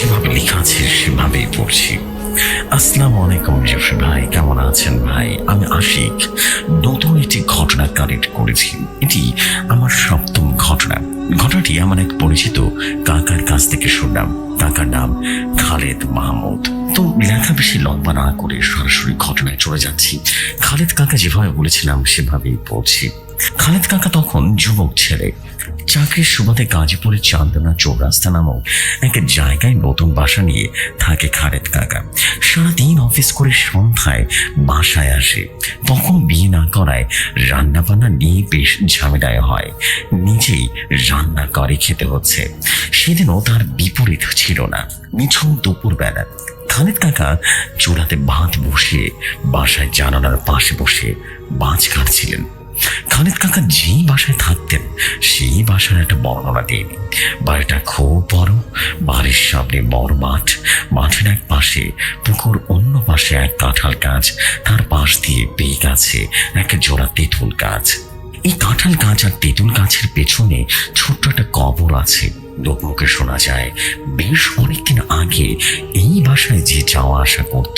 যেভাবে লেখা আছে সেভাবেই পড়ছি। আসসালামু আলাইকুম জফর ভাই, কেমন আছেন ভাই? আমি আশিক নতুন একটি ঘটনা কালেক্ট করেছি। এটি আমার সপ্তম ঘটনা। ঘটনাটি আমার এক পরিচিত কাকার কাছ থেকে শুনলাম। কাকার নাম খালেদ মাহমুদ। তো লেখা বেশি লম্বা না করে সরাসরি ঘটনায় চলে যাচ্ছি। খালেদ কাকা যেভাবে বলেছিলাম সেভাবেই পড়ছি। খালেদ কাকা তখন যুবক ছেলে, চাকরির সুবাদে গাজীপুরে চান্দনা চৌরাস্তা নামক এক জায়গায় নতুন বাসা নিয়ে থাকে খালেদ কাকা। সারাদিন অফিস করে সন্ধ্যায় বাসায় আসে। তখন বিয়ে না করায় রান্না বান্না নিয়ে বেশ ঝামেলায় হয়। নিজেই রান্না করে খেতে হচ্ছে। সেদিনও তার বিপরীত ছিল না। নিঝুম দুপুরবেলা খালেদ কাকা চুলাতে ভাত বসিয়ে বাসায় জানালার পাশে বসে মাছ কাটছিলেন। খালেদ কাকা যেই বাসায় থাকতেন সেই বাসার একটা বর্ণনা দিন। বাড়িটা খুব বড়। বাড়ির সামনে বড় মাঠ, মাঠের এক পাশে পুকুর, অন্য পাশে এক কাঁঠাল গাছ, তার পাশ দিয়ে পেয়ে গাছে এক জোড়া তেঁতুল গাছ। এই কাঁঠাল গাছ আর তেঁতুল গাছের পেছনে ছোট্ট একটা কবর আছে। লোকমুখে শোনা যায় বেশ অনেকদিন আগে এই বাসায় যে যাওয়া আসা করত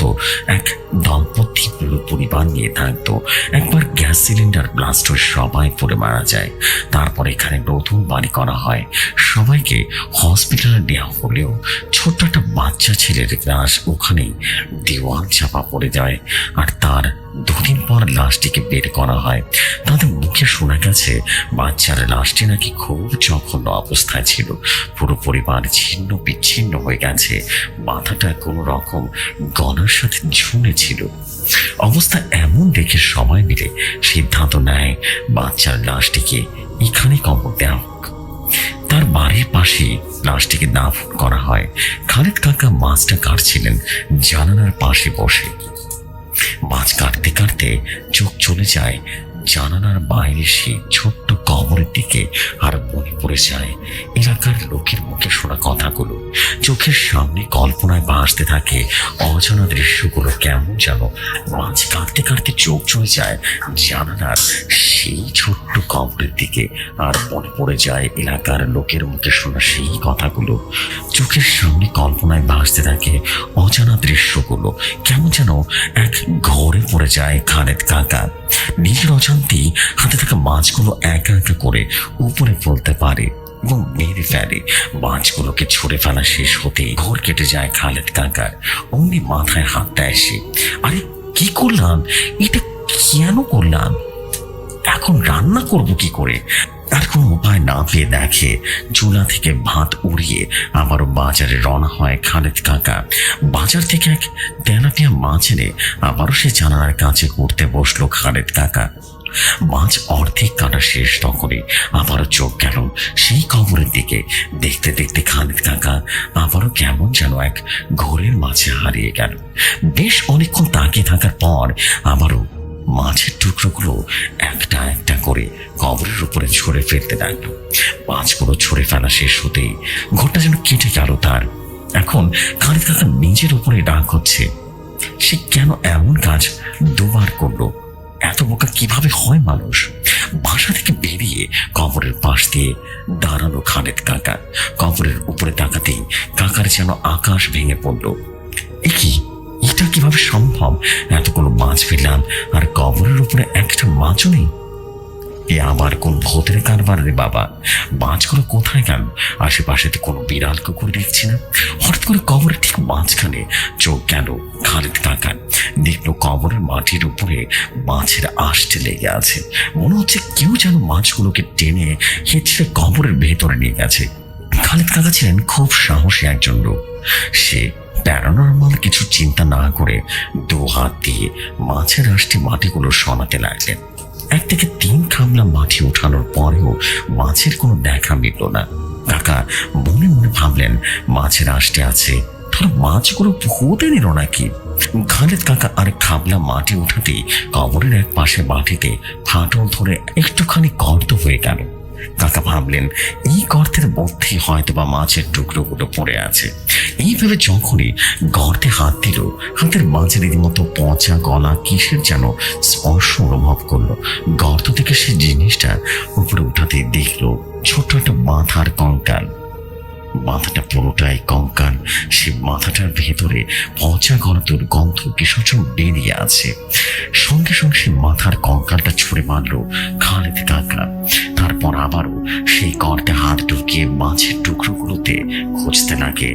এক দম্পতি পুরো পরিবার নিয়ে থাকতো। একবার গ্যাস সিলিন্ডার ব্লাস্ট হয়ে সবাই পড়ে মারা যায়। তারপর এখানে নতুন বাড়ি করা হয়। সবাইকে হসপিটালে নেওয়া হলেও ছোট্ট একটা বাচ্চা ছেলের লাশ ওখানেই দেওয়াল চাপা পড়ে যায়। আর তার দুদিন পর লাশটিকে বের করা হয়। তাদের মুখে শোনা গেছে বাচ্চার লাশটি নাকি খুব জঘন্য অবস্থায় ছিল। পুরো পরিবার ছিন্ন বিচ্ছিন্ন হয়ে গেছে। মাথাটা কোনো রকম গলার সাথে ঝুলেছিল। অবস্থা এমন দেখে সবাই মিলে সিদ্ধান্ত নেয় বাচ্চার লাশটিকে এখানে কবর দেওয়া হোক। তার বাড়ির পাশে লাশটিকে দাফন করা হয়। খালেদ কাকা মাছটা কাটছিলেন জানালার পাশে বসে। মাছ কাটতে কাটতে চোখ চলে যায় জানালার বাইরে সে ছোট্ট কবরের দিকে। আর মনে পড়ে যায় এলাকার লোকের মুখে শোনা কথাগুলো। চোখের সামনে কল্পনায় ভাসতে থাকে অজানা দৃশ্যগুলো। কেমন যেন মাছ কাটতে কাটতে চোখ চলে যায় জানালার সেই ছোট্ট কবরের দিকে। আর মনে পড়ে যায় এলাকার লোকের মুখে শোনা সেই কথাগুলো। চোখের সামনে কল্পনায় ভাসতে থাকে অজানা দৃশ্যগুলো। কেমন যেন এক ঘরে পড়ে যায় খালেদ কাকা। নিজের অজান্তেই হাতে থাকা মাছগুলো একা একা করে উপরে ফেলতে পারে এবং মেরে ফেলে। মাছগুলোকে ছুঁড়ে ফেলা শেষ হতেই ঘর কেটে যায় খালেদ কাকার। অমনি মাথায় হাতটা এসে, আরে কি করলাম, এটা কেন করলাম, এখন রান্না করব কি করে? আর কোনো উপায় না পেয়ে দেখে চুলা থেকে ভাত উড়িয়ে আবারও বাজারে রওনা হয় খালেদ কাকা। বাজার থেকে এক তেলাপিয়া মাছ এনে আবারও সে জানালার কাছে করতে বসলো খালেদ কাকা। মাছ অর্ধেক কাটা শেষ তখনই আবারও চোখ গেল সেই কবরের দিকে। দেখতে দেখতে খালেদ কাকা আবারও কেমন যেন এক ঘোরের মাঝে হারিয়ে গেল। বেশ অনেকক্ষণ তাকিয়ে থাকার পর আবারও মাছের টুকরোগুলো একটা একটা করে কবরের উপরে ছড়ে ফেলতে লাগলো। মাছগুলো ছড়ে ফেলা শেষ হতেই ঘরটা যেন কেটে গেল তার। এখন খালেদ কাকা নিজের উপরে রাগ হচ্ছে। সে কেন এমন কাজ দুবার করলো? এত বোকা কিভাবে হয় মানুষ? বাসা থেকে বেরিয়ে কবরের পাশ দিয়ে দাঁড়ালো খালেদ কাকা। কবরের উপরে তাকাতেই কাকার যেন আকাশ ভেঙে পড়লো। এ কি, এটা কিভাবে সম্ভব? এতগুলো মাছ ফেললাম আর কবরের উপরে একটা মাছও নেই। এ আবার কোন ভূতের কারবার রে বাবা! মাছগুলো কোথায় গেল? আশেপাশে তো কোনো বিড়াল কুকুর দেখছি না। হঠাৎ করে কবরের ঠিক মাঝখানে চোখ গেল খালেদ কাকার। দেখলো কবরের মাটির উপরে মাছের আষ্টে লেগে আছে। মনে হচ্ছে কেউ যেন মাছগুলোকে টেনে হেঁচড়ে কবরের ভেতরে নিয়ে গেছে। খালেদ কাকা ছিলেন খুব সাহসী একজন লোক। সে প্যারানর্মাল কিছু চিন্তা না করে দু হাত দিয়ে মাছের আষ্টে মাটিগুলো সরাতে লাগলেন। এক থেকে 3 খামলা মাটি ওঠানোর পরেও মাছের কোনো দেখা মিলল না। কাকা মনে মনে ভাবলেন মাছের আষ্টে আছে, ধরো মাছগুলো ভূতে নিল নাকি। খালেদ কাকা আর খামলা মাটি উঠাতেই কবরের এক পাশে মাটিতে ফাটল ধরে একটুখানি গর্ত হয়ে গেল। কাকা ভাবলেন এই গর্তের মধ্যে হয়তো বা মাছের টুকরোগুলো পড়ে আছে। এইভাবে যখনই গর্তে হাত দিল, হাতের মাঝে রীতিমতো পচা গলা কিসের যেন স্পর্শ অনুভব করলো। গর্ত থেকে সে জিনিসটা উপরে উঠাতে দেখলো ছোট্ট একটা মাথার কঙ্কাল। মাথাটা পুরোটাই কঙ্কাল। সে মাথাটার ভেতরে পচা গলাতুর গন্ধ কিশোর বেরিয়ে আছে। সঙ্গে সঙ্গে সে মাথার কঙ্কালটা ছুঁড়ে মারল খালেদ কাকা। তারপর আবারও সেই গর্তে হাত ঢুকিয়ে মাছের টুকরোগুলোতে খুঁজতে লাগে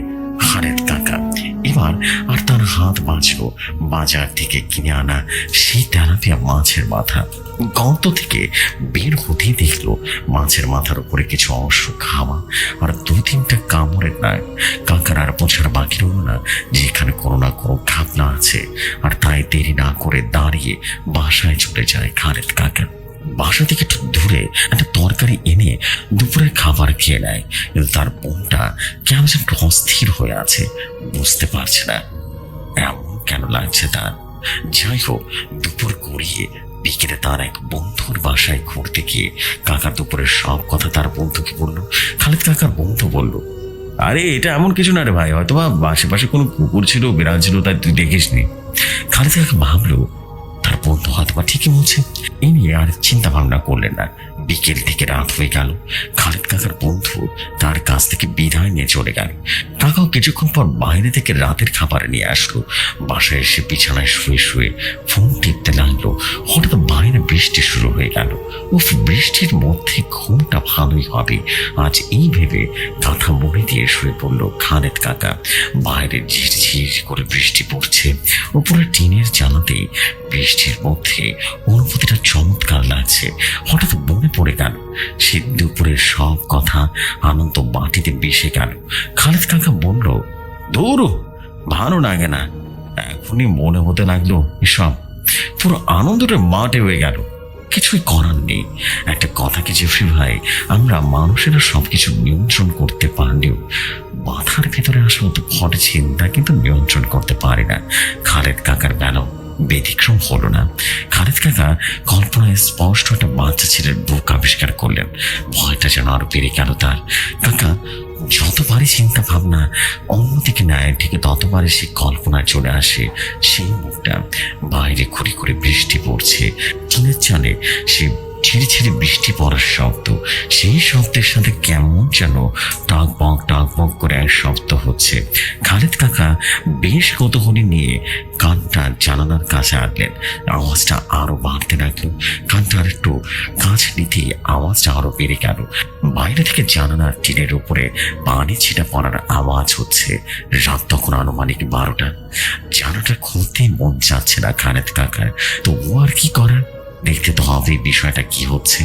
খালেদ কাকা। এবার আর তার হাত বাঁচল বাজার থেকে কিনে আনা সেই তেলাপিয়া মাছের মাথা। গর্ত থেকে বের হতেই দেখলো মাছের মাথার উপরে কিছু অংশ খাওয়া আর 2-3টা কামড়ের নাক। কাকার আর বোঝার বাকি রইল না যেখানে কোনো না কোনো ঘাবলা আছে, আর তাই দেরি না করে দাঁড়িয়ে বাসায় চলে যায় খালেদ কাকা। বাসা থেকে একটু দূরে একটা তরকারি এনে দুপুরের খাবার খেয়ে নেয়, কিন্তু তার বোনটা কেমন যেন একটু অস্থির হয়ে আছে, বুঝতে পারছে না এমন কেন লাগছে তার। যাই হোক, দুপুর গড়িয়ে বিকেলে তার এক বন্ধুর বাসায় ঘুরতে গিয়ে কাকার দুপুরের সব কথা তার বন্ধুকে বলল। খালেদ কাকার বন্ধু বলল, আরে এটা এমন কিছু না রে ভাই, হয়তো বা আশেপাশে কোনো কুকুর ছিল, বিড়াল ছিল, তাই তুই দেখিসনি। খালেদ কাকা ভাবলো তার বন্ধু হয়তো বা ঠিকই বলছে। এই নিয়ে আর চিন্তা ভাবনা করলেন না। বিকেল থেকে রাত হয়ে গেল। খালেদ কাকার বন্ধু তার কাছ থেকে বিদায় নিয়ে চলে গেল। কাকাও কিছুক্ষণ পর বাইরে থেকে রাতের খাবার নিয়ে আসলো। বাসায় এসে বিছানায় শুয়ে শুয়ে ফোন টিপতে লাগলো। হঠাৎ বাইরে বৃষ্টি শুরু হয়ে গেল। উফ, বৃষ্টির মধ্যে ঘুমটা ভালোই হবে আজ, এই ভেবে কাঁথা মুড়ি দিয়ে শুয়ে পড়লো খালেদ কাকা। বাইরে ঝিরঝির করে বৃষ্টি পড়ছে। উপরে টিনের জানাতেই বৃষ্টির মধ্যে অনুভূতিটা চমৎকার লাগছে। হঠাৎ মনে পড়ে গেল সে দুপুরের সব কথা, আনন্দ মাটিতে মিশে গেল। খালেদ কাকা বলল, দূর ভালো লাগে না, এখনই মনে হতে লাগলো এসব, পুরো আনন্দটা মাঠে হয়ে গেল। কিছুই করার নেই। একটা কথা কি জেফরি ভাই, আমরা মানুষেরা সবকিছু নিয়ন্ত্রণ করতে পারলেও মাথার ভেতরে আসলে মতো ঘটে চিন্তা কিন্তু নিয়ন্ত্রণ করতে পারে না। খালেদ কাকার বেলাও ব্যতিক্রম হলো না। খালেদ কাকা কল্পনায় স্পষ্ট একটা বাচ্চা ছেলের বুক আবিষ্কার করলেন। ভয়টা যেন আরো বেড়ে গেল তার। কাকা যতবারই চিন্তা ভাবনা অন্যদিকে নেয়, ঠিক ততবারই সে কল্পনায় চলে আসে সেই মুখটা। বাইরে ঘুরে ঘুরে বৃষ্টি পড়ছে, টিনের চালে সে ছেড়ে ছেড়ে বৃষ্টি পড়ার শব্দ। সেই শব্দের সাথে কেমন যেন টক করে এক শব্দ হচ্ছে। খালেদ কাকা বেশ কৌতূহলী নিয়ে কানটা জানালার কাছে আনলেন। আওয়াজটা আরো বাড়তে লাগলো। কানটা আর একটু কাছে নিতে আওয়াজটা আরো বেড়ে গেল। বাইরে থেকে জানালার টিনের উপরে পানি ছিটা পড়ার আওয়াজ হচ্ছে। রাত তখন আনুমানিক 12টা। জানালাটা খুলতেই মন যাচ্ছে না খালেদ কাকার, তো ও আর কি করার, দেখতে তো হবে বিষয়টা কি হচ্ছে।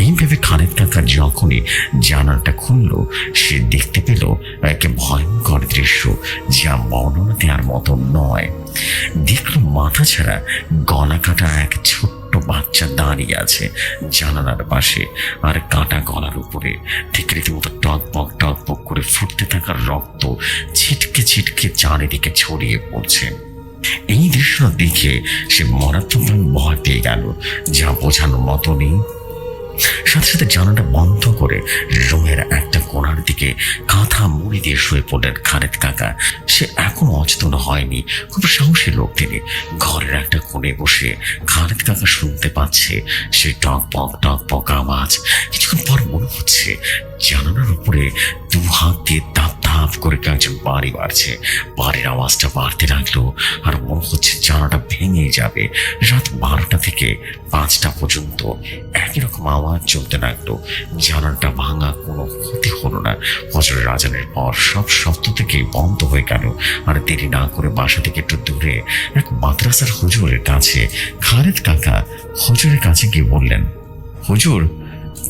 এই ভেবে খালেদ কাকা যখনই জানালাটা খুলল, সে দেখতে পেল এক ভয়ঙ্কর দৃশ্য যা বর্ণনা দেওয়ার মতো নয়। দেখল মাথা ছাড়া গলা কাটা এক ছোট্ট বাচ্চা দাঁড়িয়ে আছে জানালার পাশে, আর কাটা গলার উপরে ঠিক রীতিমতো টকবক করে ফুটতে থাকা রক্ত ছিটকে ছিটকে চারিদিকে ছড়িয়ে পড়ছে। এই দৃশ্য দেখে সে মারাত্মক ভয় পেয়ে গেল, যা বোঝানোর মতো নেই। সাথে সাথে জানালাটা বন্ধ করে রুমের একটা কোণার দিকে কাঁথা মুড়ি দিয়ে শুয়ে পড়লেন খালেদ কাকা। সে এখনো অচেতন হয়নি, খুব সাহসী লোক তিনি। ঘরের একটা কোণে বসে খালেদ কাকা শুনতে পাচ্ছে সে টক আওয়াজ। কিছুক্ষণ পর মনে হচ্ছে জানালার উপরে 2 হাত দিয়ে ধাপ করে একজন বাড়ি বাড়ছে। বাড়ির আওয়াজটা বাড়তে লাগলো, আর মনে হচ্ছে জানালাটা ভেঙে যাবে। রাত 12টা থেকে 5টা পর্যন্ত একই রকম আওয়াজ চলতে লাগলো। জানালাটা ভাঙা কোনো ক্ষতি হলো না। ফজরের আজানের পর সব শব্দ থেকে বন্ধ হয়ে গেল। আর দেরি না করে বাসা থেকে একটু দূরে এক মাদ্রাসার হুজুরের কাছে খালেদ কাকা হুজুরের কাছে গিয়ে বললেন, হুজুর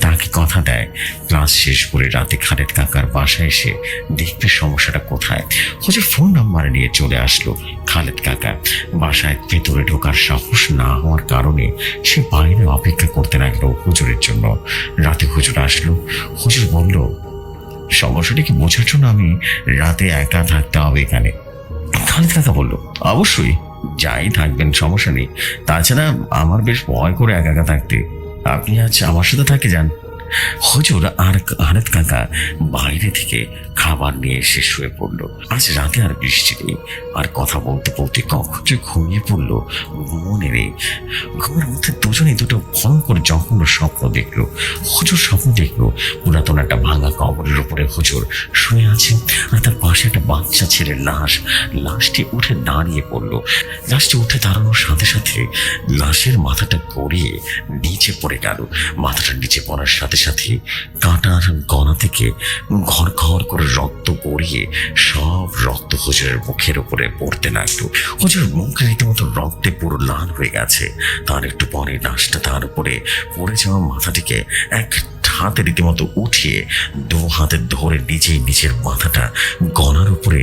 তাকে কথা দেয় ক্লাস শেষ করে রাতে খালেদ কাকার বাসায় এসে দেখবে সমস্যাটা কোথায়। হুজুর ফোন নাম্বার নিয়ে চলে আসলো। খালেদ কাকা বাসায় ভেতরে ঢোকার সাহস না হওয়ার কারণে সে বাইরে অপেক্ষা করতে লাগলো হুজুরের জন্য। রাতে হুজুর আসলো। হুজুর বলল, সমস্যাটা কি বোঝার জন্য আমি রাতে একা থাকতে হবে এখানে? খালেদ কাকা বলল, অবশ্যই যাই থাকবেন, সমস্যা নেই। তাছাড়া আমার বেশ ভয় করে একা থাকতে, আপনি আজ আমার সাথে থাকে যান। হুজুর আর আরেক কাকা বাইরে থেকে খাবার নিয়ে এসে শুয়ে পড়লো। আজ রাতে আর বৃষ্টি নেই। আর কথা বলতে বলতে কখন যে ঘুমিয়ে পড়লো মনে নেই। ঘুমের মধ্যে দুজনেই দুটো ভয়ঙ্কর জঘন্য স্বপ্ন দেখলো। হুজুর স্বপ্ন দেখলো পুরাতন একটা ভাঙা কবরের উপরে হুজুর শুয়ে আছে, আর তার পাশে একটা বাচ্চা ছেলের লাশ। লাশটি উঠে দাঁড়িয়ে পড়লো। লাশটি উঠে দাঁড়ানোর সাথে সাথে লাশের মাথাটা গড়িয়ে নিচে পড়ে গেল। মাথাটা নিচে পড়ার সাথে সাথে কাঁটার গলা থেকে ঘর ঘর করে রক্ত গড়িয়ে সব রক্ত হুজুরের মুখের উপরে পড়তে লাগলো। হুজুর মুখ রীতিমতো রক্তে পুরো লাল হয়ে গেছে। তার একটু পরে লাশটা তার উপরে পড়ে যাওয়া মাথাটিকে এক হাতে রীতিমতো উঠিয়ে দু হাতে ধরে নিজেই নিজের মাথাটা গলার উপরে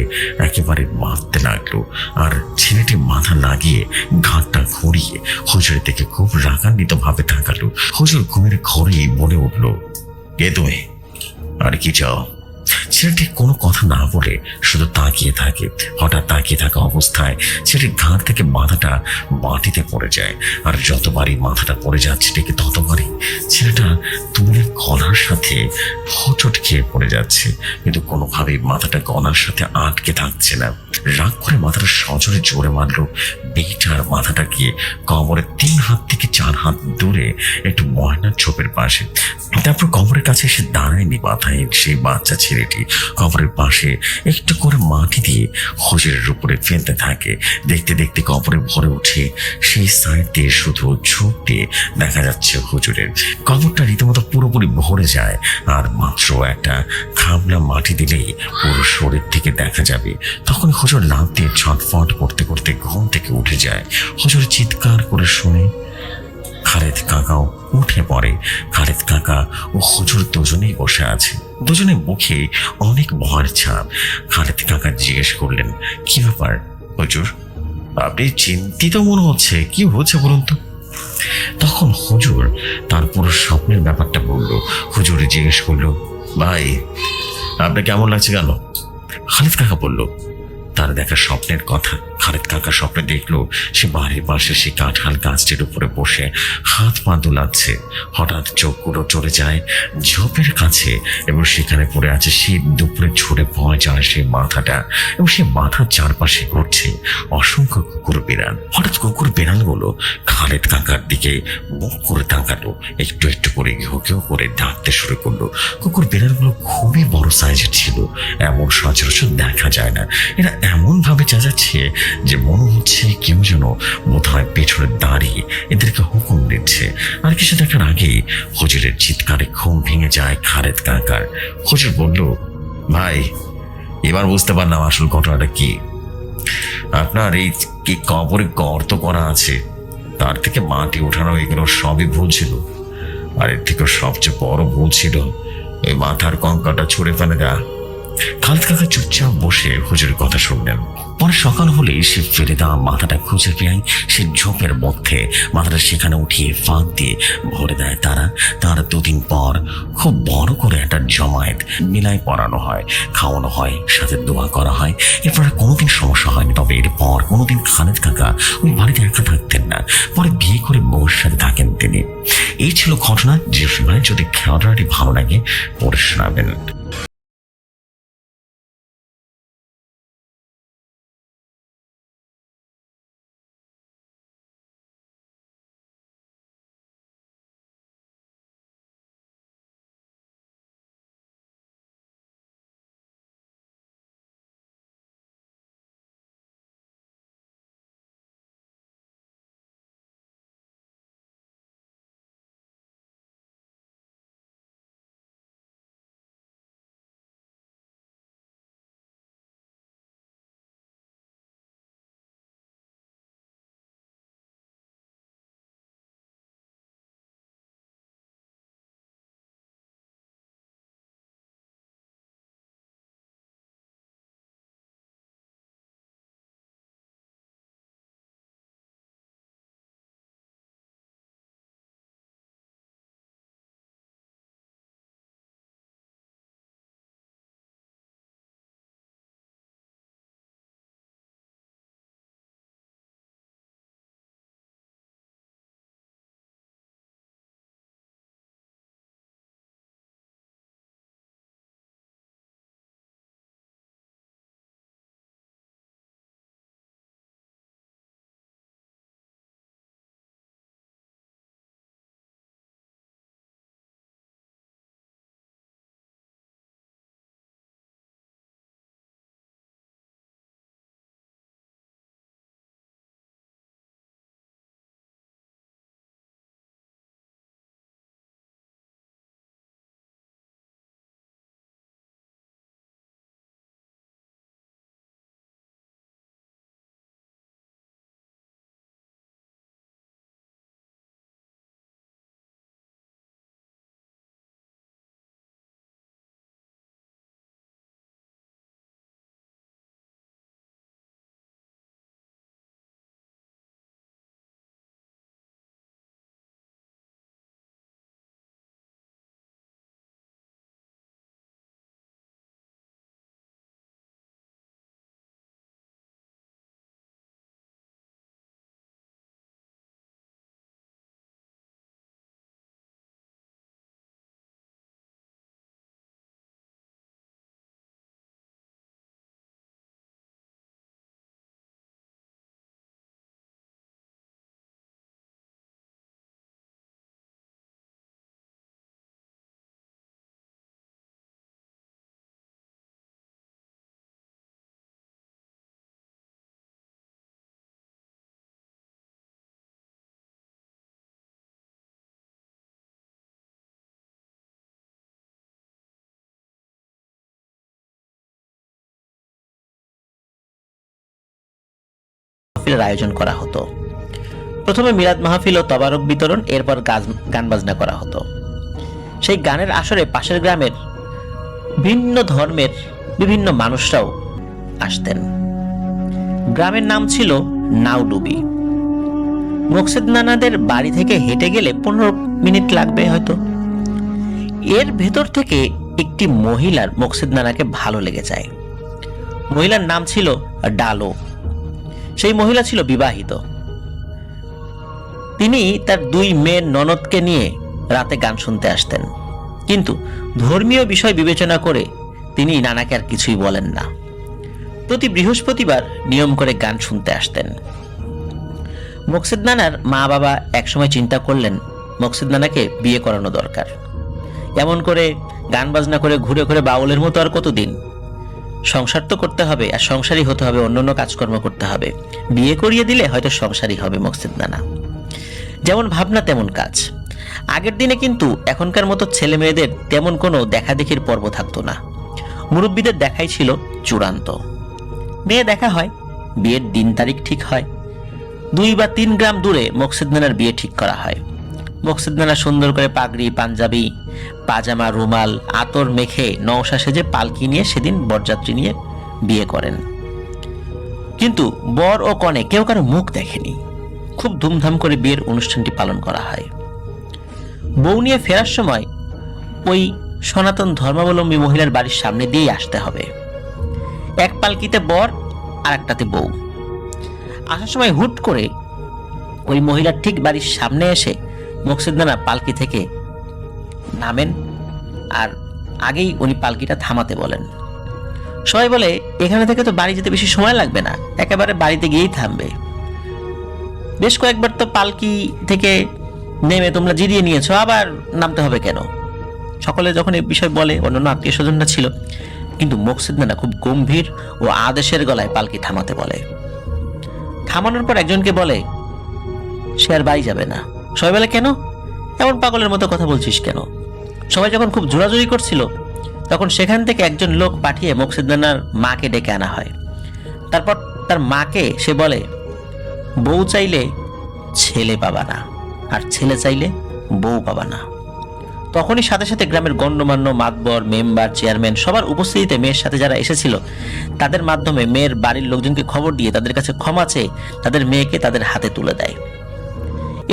একেবারে মারতে লাগলো। আর ছেলেটি মাথা লাগিয়ে ঘাটটা ঘুরিয়ে হুজুরের দিকে খুব রাগান্বিত ভাবে তাকালো। হুজুর ঘুমের ঘরেই বলে উঠলো, কে তুমি, আর কি চাও? ছেলেটি কোনো কথা না বলে শুধু তাকিয়ে থাকে। হঠাৎ তাকিয়ে থাকা অবস্থায় ছেলেটির ঘাড় থেকে মাথাটা মাটিতে পড়ে যায়। আর যতবারই মাথাটা পড়ে যাচ্ছে ঠিক ততবারই ছেলেটা তুলের গলার সাথে হোঁচট খেয়ে পড়ে যাচ্ছে, কিন্তু কোনোভাবেই মাথাটা গলার সাথে আটকে থাকছে না। রাগ করে মাথাটা সজোরে জোরে মারলো। মেয়েটার মাথাটা গিয়ে কবরের 3 হাত থেকে 4 হাত দূরে একটু ময়নার ছোপের পাশে। তারপর কবরের কাছে এসে দাঁড়ায়নি মাথায় সেই বাচ্চা ছেলেটি কবরের পাশে একটু করে মাটি দিয়ে হুজুরের উপরে ফেলতে থাকে। দেখতে দেখতে কবরে ভরে উঠে সেই সাইড দিয়ে শুধু ঝোঁক দিয়ে দেখা যাচ্ছে হুজুরের কবরটা রীতিমতো পুরোপুরি ভরে যায়। আর মাত্র একটা খাবলা মাটি দিলেই পুরো শরীর থেকে দেখা যাবে। তখন হুজুর লাফ দিয়ে ছটফট করতে করতে ঘুম থেকে উঠে যায়। হুজুর চিৎকার করে শুনে খালেদ কাকাও উঠে পড়ে। খালেদ কাকা ও হুজুর দুজনেই বসে আছে, দুজনের মুখে অনেক ভয়ের ছাপ। খালেদ কাকা জিজ্ঞেস করলেন, কি ব্যাপার হুজুর, আপনি চিন্তিত মনে হচ্ছে, কি হচ্ছে বলুন তো? তখন হুজুর তার পুরো স্বপ্নের ব্যাপারটা বলল। হুজুর জিজ্ঞেস করলো, ভাই আপনার কেমন লাগছে কেন? খালেদ কাকা বলল তার দেখা স্বপ্নের কথা। খালেদ কাকা স্বপ্নে দেখলো সে বাড়ির পাশে সে কাঁঠাল গাছটির উপরে বসে হাত পা দোলাচ্ছে। হঠাৎ চোখগুলো চলে যায় ঝোপের কাছে এবং সেখানে পড়ে আছে সে দুপুরে ঝরে পড়ে যায় সেই মাথাটা, এবং সে মাথার চারপাশে ঘুরছে অসংখ্য কুকুর বিড়াল। হঠাৎ কুকুর বিড়ালগুলো খালেদ কাকার দিকে মুখ করে তাকালো, একটু একটু করে ঘেউ ঘেউ করে ডাকতে শুরু করলো। কুকুর বিড়ালগুলো খুবই বড় সাইজের ছিল, এমন সচরাচর দেখা যায় না। এরা এমন ভাবে চেঁচাচ্ছে যে মনে হচ্ছে কেউ যেন বোধহয় পেছনে দাঁড়িয়ে এদেরকে হুকুম দিচ্ছে। আর কিছু দেখার আগেই হুজুরের চিৎকারে ঘুম ভেঙে যায় খালেদ কাকার। হুজুর বলল, ভাই এবার বুঝতে পারলাম আসল ঘটনাটা কি। আপনার এই কি কবরে গর্ত করা আছে, তার থেকে মাটি উঠানো, এগুলো সবই ভুল ছিল। আর এর থেকে সবচেয়ে বড় ভুল ছিল ওই মাথার কঙ্কাটা ছুঁড়ে ফেলে দেয়া। খালেদ কাকা চুপচাপ বসে হুজুরের কথা শুনলেন। পরে সকাল হলেই সে ফেলে দেওয়া মাথাটা খুঁজে পেয়ে সে ঝোপের মধ্যে মাথাটা সেখানে উঠিয়ে ফাঁক দিয়ে ভরে দেয় তারা। তার 2 দিন পর খুব বড় করে একটা জমায়েত মিলাই পড়ানো হয়, খাওয়ানো হয়, সাথে দোয়া করা হয়। এরপর আর কোনোদিন সমস্যা হয়নি। তবে এরপর কোনোদিন খালেদ কাকা ওই বাড়িতে একা থাকতেন না, পরে বিয়ে করে বউয়ের সাথে থাকেন তিনি। এই ছিল ঘটনা। যে সময় যদি ঘটনাটি ভালো লাগে পড়ে শোনাবেন। মাহফিলের আয়োজন করা হতো। প্রথমে মিলাদ মাহফিল ও তবারক বিতরণ, এরপর গান বাজনা করা হতো। সেই গানের আসরে পাশের গ্রামের ভিন্ন ধর্মের বিভিন্ন মানুষরাও আসতেন। গ্রামের নাম ছিল নাউডুবি। মোকসেদ নানাদের বাড়ি থেকে হেঁটে গেলে 15 মিনিট লাগবে হয়তো। এর ভেতর থেকে একটি মহিলার মোকসেদ নানাকে ভালো লেগে যায়। মহিলার নাম ছিল ডালো। সেই মহিলা ছিল বিবাহিত। তিনি তার 2 মেয়ের ননদকে নিয়ে রাতে গান শুনতে আসতেন, কিন্তু ধর্মীয় বিষয় বিবেচনা করে তিনি নানাকে আর কিছুই বলেন না। প্রতি বৃহস্পতিবার নিয়ম করে গান শুনতে আসতেন। মোকসেদ নানার মা বাবা একসময় চিন্তা করলেন মোকসেদ নানাকে বিয়ে করানো দরকার। এমন করে গান বাজনা করে ঘুরে ঘুরে বাউলের মতো আর কতদিন? সংসার তো করতে হবে, আর সংসারই হতে হবে, অন্যান্য কাজকর্ম করতে হবে। বিয়ে করিয়ে দিলে হয়তো সংসারই হবে মোকসেদ নানা। যেমন ভাবনা তেমন কাজ। আগের দিনে কিন্তু এখনকার মতো ছেলে মেয়েদের তেমন কোনো দেখাদেখির পর্ব থাকতো না। মুরব্বীদের দেখাই ছিল চূড়ান্ত। মেয়ে দেখা হয়, বিয়ের দিন তারিখ ঠিক হয়। 2 বা 3 গ্রাম দূরে মোকসেদ নানার বিয়ে ঠিক করা হয়। মোকসেদ নানা সুন্দর করে পাগড়ি, পাঞ্জাবি, পাজামা, রুমাল, আতর মেখে নওশা সেজে পালকি নিয়ে সেদিন বরযাত্রী নিয়ে বিয়ে করেন। কিন্তু বর ও কনে কেউ কারো মুখ দেখেনি। খুব ধুমধাম করে বিয়ের অনুষ্ঠানটি পালন করা হয়। বউ নিয়ে ফেরার সময় ওই সনাতন ধর্মাবলম্বী মহিলার বাড়ির সামনে দিয়েই আসতে হবে। এক পালকিতে বর আর একটাতে বউ। আসার সময় হুট করে ওই মহিলার ঠিক বাড়ির সামনে এসে মোকসেদ নানা পালকি থেকে নামেন, আর আগেই উনি পালকিটা থামাতে বলেন। সবাই বলে এখানে থেকে তো বাড়ি যেতে বেশি সময় লাগবে না, একেবারে বাড়িতে গিয়েই থামবে। বেশ কয়েকবার তো পালকি থেকে নেমে তোমরা জিরিয়ে নিয়েছো, আবার নামতে হবে কেন? সকলে যখন এই বিষয় বলে, অন্যান্য আত্মীয় স্বজনরা ছিল, কিন্তু মোকসেদ নানা খুব গম্ভীর ও আদেশের গলায় পালকি থামাতে বলে। থামানোর পর একজনকে বলে সে আর বাড়ি যাবে না। সবাই বলে কেন? এমন পাগলের মতো কথা বলছিস কেন? সবাই যখন খুব জোরাজুরি করছিল, তখন সেখান থেকে একজন লোক পাঠিয়ে মোকসেদ নানার মাকে ডেকে আনা হয়। তারপর তার মাকে সে বলে, বউ চাইলে ছেলে পাবা না, আর ছেলে চাইলে বউ পাবা না। তখনই সাথে সাথে গ্রামের গণ্যমান্য মাতবর, মেম্বার, চেয়ারম্যান সবার উপস্থিতিতে মেয়ের সাথে যারা এসেছিল তাদের মাধ্যমে মেয়ের বাড়ির লোকজনকে খবর দিয়ে তাদের কাছে ক্ষমা চেয়ে তাদের মেয়েকে তাদের হাতে তুলে দেয়।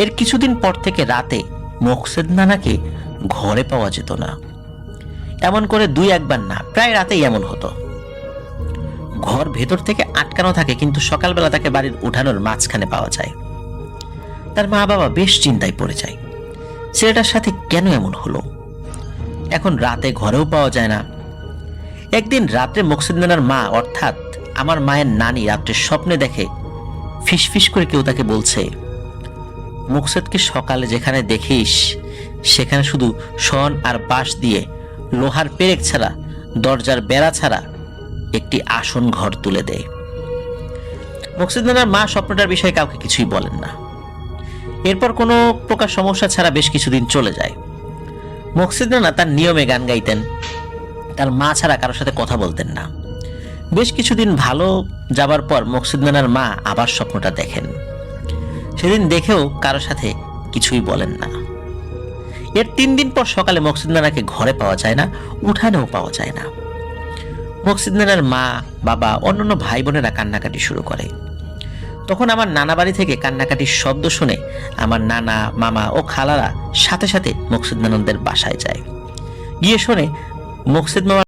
এর কিছুদিন পর থেকে রাতে মোকসেদ নানাকে ঘরে পাওয়া যেত না। এমন করে 2-1 বার না, প্রায় রাতেই এমন হতো। ঘর ভেতর থেকে আটকানো থাকে, কিন্তু সকালবেলা তাকে বাড়ির উঠানোর মাঝখানে পাওয়া যায়। তার মা বাবা বেশ চিন্তায় পড়ে যায়, ছেলেটার সাথে কেন এমন হলো? এখন রাতে ঘরেও পাওয়া যায় না। একদিন রাত্রে মোকসেদ নানার মা, অর্থাৎ আমার মায়ের নানি, রাত্রে স্বপ্নে দেখে ফিসফিস করে কেউ তাকে বলছে, মোকসেদকে সকালে যেখানে দেখিস সেখানে শুধু শন আর বাঁশ দিয়ে লোহার পেরেক ছাড়া, দরজার বেড়া ছাড়া একটি আসন ঘর তুলে দেয়। মোকসেদ নানার মা স্বপ্নটার বিষয়ে কাউকে কিছুই বলেন না। এরপর কোনো প্রকার সমস্যা ছাড়া বেশ কিছুদিন চলে যায়। মোকসেদ নানা তার নিয়মে গান গাইতেন, তার মা ছাড়া কারোর সাথে কথা বলতেন না। বেশ কিছুদিন ভালো যাবার পর মোকসেদ নানার মা আবার স্বপ্নটা দেখেন। সেদিন দেখেও কারোর সাথে কিছুই বলেন না। এর 3 দিন পর সকালে মোকসেদ নানাকে ঘরে পাওয়া যায় না, উঠানেও পাওয়া যায় না। মোকসেদ নানার মা, বাবা, অন্যান্য ভাই বোনেরা কান্নাকাটি শুরু করে। তখন আমার নানা বাড়ি থেকে কান্নাকাটির শব্দ শুনে আমার নানা, মামা ও খালারা সাথে সাথে মোকসেদ নানাদের বাসায় যায়। গিয়ে শোনে মোকসেদ মামা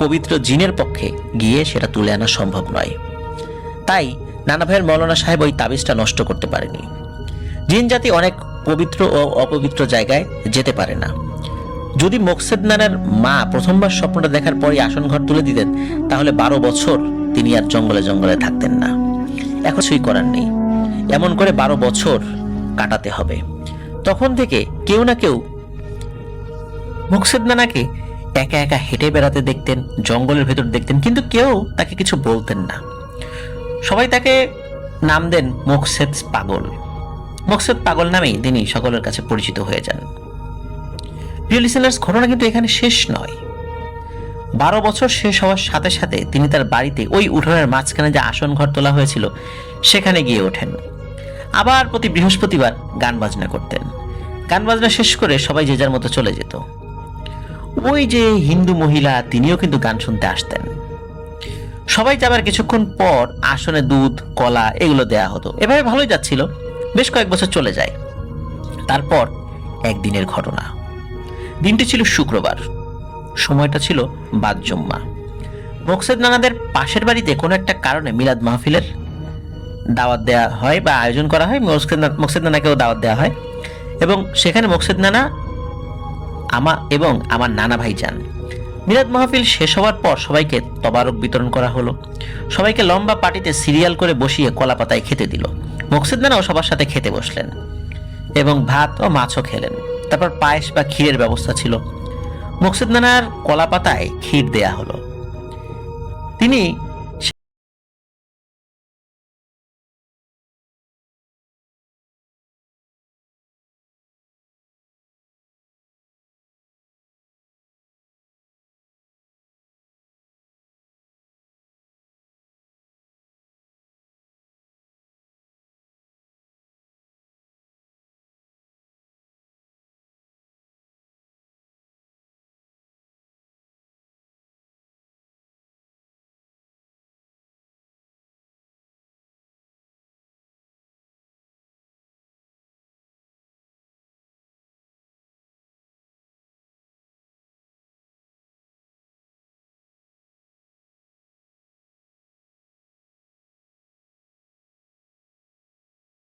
পবিত্র জিনের পক্ষে গিয়ে সেটা তুলে আনা সম্ভব নয়। তাই নানা ভাইয়ের মৌলানা সাহেব ওই তাবিজটা নষ্ট করতে পারেনি। জিন জাতি অনেক পবিত্র ও অপবিত্র জায়গায় যেতে পারে না। যদি মোকসেদ নানার মা প্রথমবার স্বপ্নটা দেখার পরই আসন ঘর তুলে দিতেন, তাহলে 12 বছর তিনি আর জঙ্গলে জঙ্গলে থাকতেন না। এখন কিছুই করার নেই, এমন করে 12 বছর কাটাতে হবে। তখন থেকে কেউ না কেউ মোকসেদ নানাকে একা একা হেঁটে বেড়াতে দেখতেন, জঙ্গলের ভেতর দেখতেন, কিন্তু কেউ তাকে কিছু বলতেন না। সবাই তাকে নাম দেন মোকসেদ পাগল। মোকসেদ পাগল নামেই তিনি সকলের কাছে পরিচিত হয়ে যান। প্রিয় লিসেনার্স, ঘটনা কিন্তু এখানে শেষ নয়। 12 বছর শেষ হওয়ার সাথে সাথে তিনি তার বাড়িতে ওই উঠোনের মাঝখানে যে আসন ঘর তোলা হয়েছিল সেখানে গিয়ে ওঠেন। আবার প্রতি বৃহস্পতিবার গান বাজনা করতেন। গান বাজনা শেষ করে সবাই যে যার মতো চলে যেত। ওই যে হিন্দু মহিলা, তিনিও কিন্তু গান শুনতে আসতেন। সবাই যাবার কিছুক্ষণ পর আসনে দুধ, কলা এগুলো দেয়া হতো। এভাবে ভালোই যাচ্ছিল, বেশ কয়েক বছর চলে যায়। তারপর একদিনের ঘটনা। দিনটি ছিল শুক্রবার, সময়টা ছিল বাদ জুম্মা। মোকসেদ নানাদের পাশের বাড়িতে কোনো একটা কারণে মিলাদ মাহফিলের দাওয়াত দেওয়া হয় বা আয়োজন করা হয়। মোকসেদ নানাকেও দাওয়াত দেওয়া হয় এবং সেখানে মোকসেদ নানা এবং আমার নানা ভাই যান। মিলাদ মাহফিল শেষ হওয়ার পর সবাইকে তবারক বিতরণ করা হলো। সবাইকে লম্বা পাটিতে সিরিয়াল করে বসিয়ে কলা পাতায় খেতে দিল। মোকসেদ নানাও সবার সাথে খেতে বসলেন এবং ভাত ও মাছও খেলেন। তারপর পায়েস বা ক্ষীরের ব্যবস্থা ছিল। মোকসেদ নানার কলা পাতায় ক্ষীর দেয়া হলো। তিনি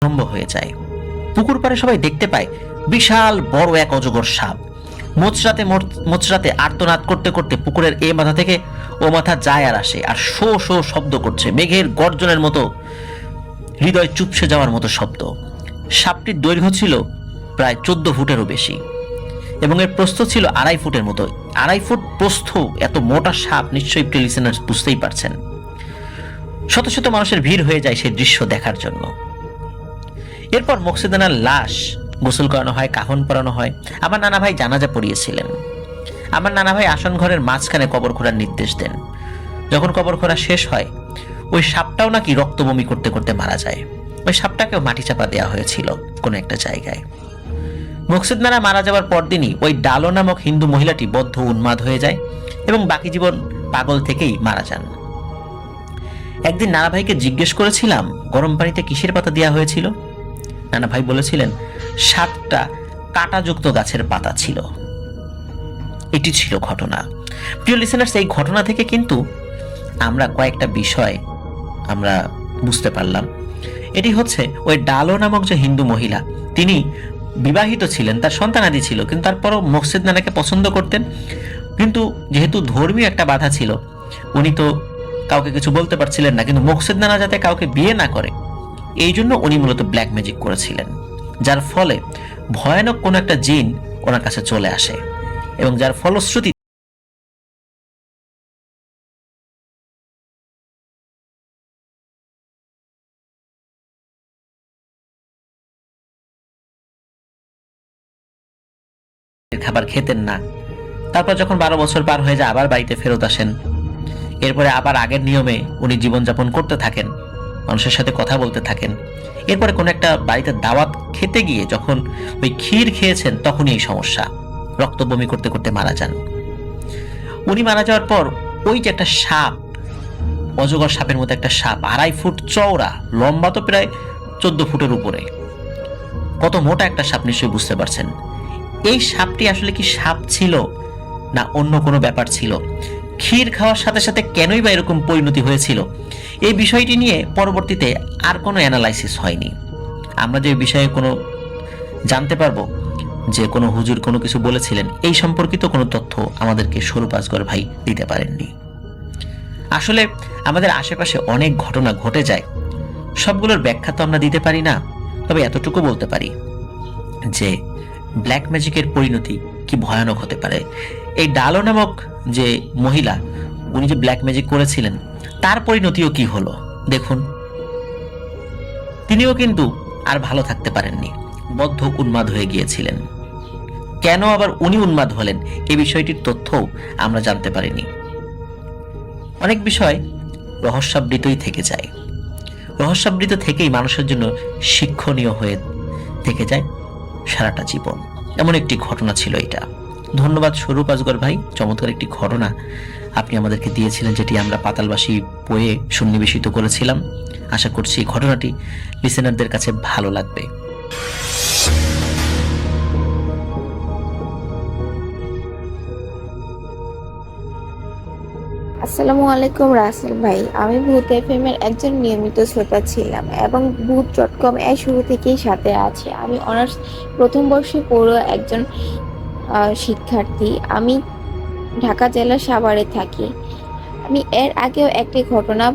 আরম্ভ হয়ে যায়। পুকুর পাড়ে সবাই দেখতে পায় বিশাল বড় এক অজগর সাপ মোচরাতে আর্তনাদ করতে করতে পুকুরের এ মাথা থেকে ও মাথা যায় আর আসে, আর শো শো শব্দ করছে, মেঘের গর্জনের মতো, হৃদয় চুপসে যাওয়ার মতো শব্দ। সাপটির দৈর্ঘ্য ছিল প্রায় 14 ফুটেরও বেশি এবং এর প্রস্থ ছিল 2.5 ফুটের মতো। 2.5 ফুট প্রস্থ এত মোটা সাপ নিশ্চয়ই প্রিয় লিসেনার্স বুঝতেই পারছেন। শত শত মানুষের ভিড় হয়ে যায় সেই দৃশ্য দেখার জন্য। এরপর মোকসেদ নানার লাশ গোসল করানো হয়, কাফন পরানো হয়। আমার নানা ভাই জানাজা পড়িয়েছিলেন। আমার নানা ভাই আসন ঘরের মাঝখানে কবর খোঁড়ার নির্দেশ দেন। যখন কবর খোঁড়া শেষ হয়, ওই সাপটাও নাকি রক্ত বমি করতে করতে মারা যায়। ওই সাপটাকেও মাটি চাপা দেওয়া হয়েছিল কোনো একটা জায়গায়। মোকসেদ নানা মারা যাওয়ার পরদিনই ওই ডালো নামক হিন্দু মহিলাটি বদ্ধ উন্মাদ হয়ে যায় এবং বাকি জীবন পাগল থেকেই মারা যান। একদিন নানা ভাইকে জিজ্ঞেস করেছিলাম, গরম পানিতে কিসের পাতা দেওয়া হয়েছিল? নানা ভাই বলেছিলেন 7টা কাঁটাযুক্ত গাছের পাতা ছিল। এটি ছিল ঘটনা। প্রিয় লিসেনার্স, এই ঘটনা থেকে কিন্তু আমরা কয়েকটা বিষয় আমরা বুঝতে পারলাম। এটি হচ্ছে ওই ডালো নামক যে হিন্দু মহিলা, তিনি বিবাহিত ছিলেন, তার সন্তানাদি ছিল, কিন্তু তারপরও মোকসেদ নানাকে পছন্দ করতেন। কিন্তু যেহেতু ধর্মীয় একটা বাধা ছিল, উনি তো কাউকে কিছু বলতে পারছিলেন না। কিন্তু মোকসেদ নানা যাতে কাউকে বিয়ে না করে, এই জন্য উনি মূলত ব্ল্যাক ম্যাজিক করেছিলেন, যার ফলে ভয়ানক কোন একটা জিন ওনার কাছে চলে আসে এবং যার ফলশ্রুতি খাবার খেতেন না। তারপর যখন 12 বছর পার হয়ে যায়, আবার বাড়িতে ফেরত আসেন। এরপরে আবার আগের নিয়মে উনি জীবনযাপন করতে থাকেন, মানুষের সাথে কথা বলতে থাকেন। এরপরে কোনো একটা বাড়িতে দাওয়াত খেতে গিয়ে যখন ওই ক্ষীর খেয়েছেন, তখনই এই সমস্যা, রক্ত বমি করতে করতে মারা যান। উনি মারা যাওয়ার পর ওই যে একটা সাপ, অজগর সাপের মতো একটা সাপ, 2.5 ফুট চওড়া, লম্বা তো প্রায় 14 ফুটের উপরে, কত মোটা একটা সাপ নিশ্চয়ই বুঝতে পারছেন। এই সাপটি আসলে কি সাপ ছিল না অন্য কোনো ব্যাপার ছিল, ক্ষীর খাওয়ার সাথে সাথে কেনই বা এরকম পরিণতি হয়েছিল, এই বিষয়টি নিয়ে পরবর্তীতে আর কোনো অ্যানালাইসিস হয়নি। আমরা যে বিষয়ে কোনো জানতে পারবো যে কোনো হুজুর কোনো কিছু বলেছিলেন, এই সম্পর্কিত কোনো তথ্য আমাদেরকে স্বরূপ আজগর ভাই দিতে পারেননি। আসলে আমাদের আশেপাশে অনেক ঘটনা ঘটে যায়, সবগুলোর ব্যাখ্যা তো আমরা দিতে পারি না। তবে এতটুকু বলতে পারি যে ব্ল্যাক ম্যাজিকের পরিণতি কি ভয়ানক হতে পারে। এই ডালো নামক যে মহিলা, উনি যে ব্ল্যাক ম্যাজিক করেছিলেন, তার পরিণতিও কি হলো দেখুন। তিনিও কিন্তু আর ভালো থাকতে পারেননি, বদ্ধ উন্মাদ হয়ে গিয়েছিলেন। কেন আবার উনি উন্মাদ হলেন, এই বিষয়টির তথ্যও আমরা জানতে পারিনি। অনেক বিষয় রহস্যাবৃতই থেকে যায়, রহস্যাবৃত থেকেই মানুষের জন্য শিক্ষণীয় হয়ে থেকে যায় সারাটা জীবন। এমন একটি ঘটনা ছিল এটা। ধন্যবাদ স্বরূপ আজগর ভাই, চমৎকার একটি ঘটনা আপনি আমাদেরকে দিয়েছিলেন, যেটি আমরা পাতালবাসী বইয়ে সন্নিবেশিত করেছিলাম। আশা করছি এই ঘটনাটি লিসেনারদের কাছে ভালো লাগবে। আসসালামু আলাইকুম রাসেল ভাই, আমি ভূত এফএম এর একজন নিয়মিত শ্রোতা ছিলাম এবং ভূত.com এর শুরু থেকেই সাথে আছি। আমি অনার্স প্রথম বর্ষে পড়ুয়া একজন শিক্ষার্থী। আমি ঢাকা জেলার সাভারে থাকি। আমি এর আগেও একটি ঘটনা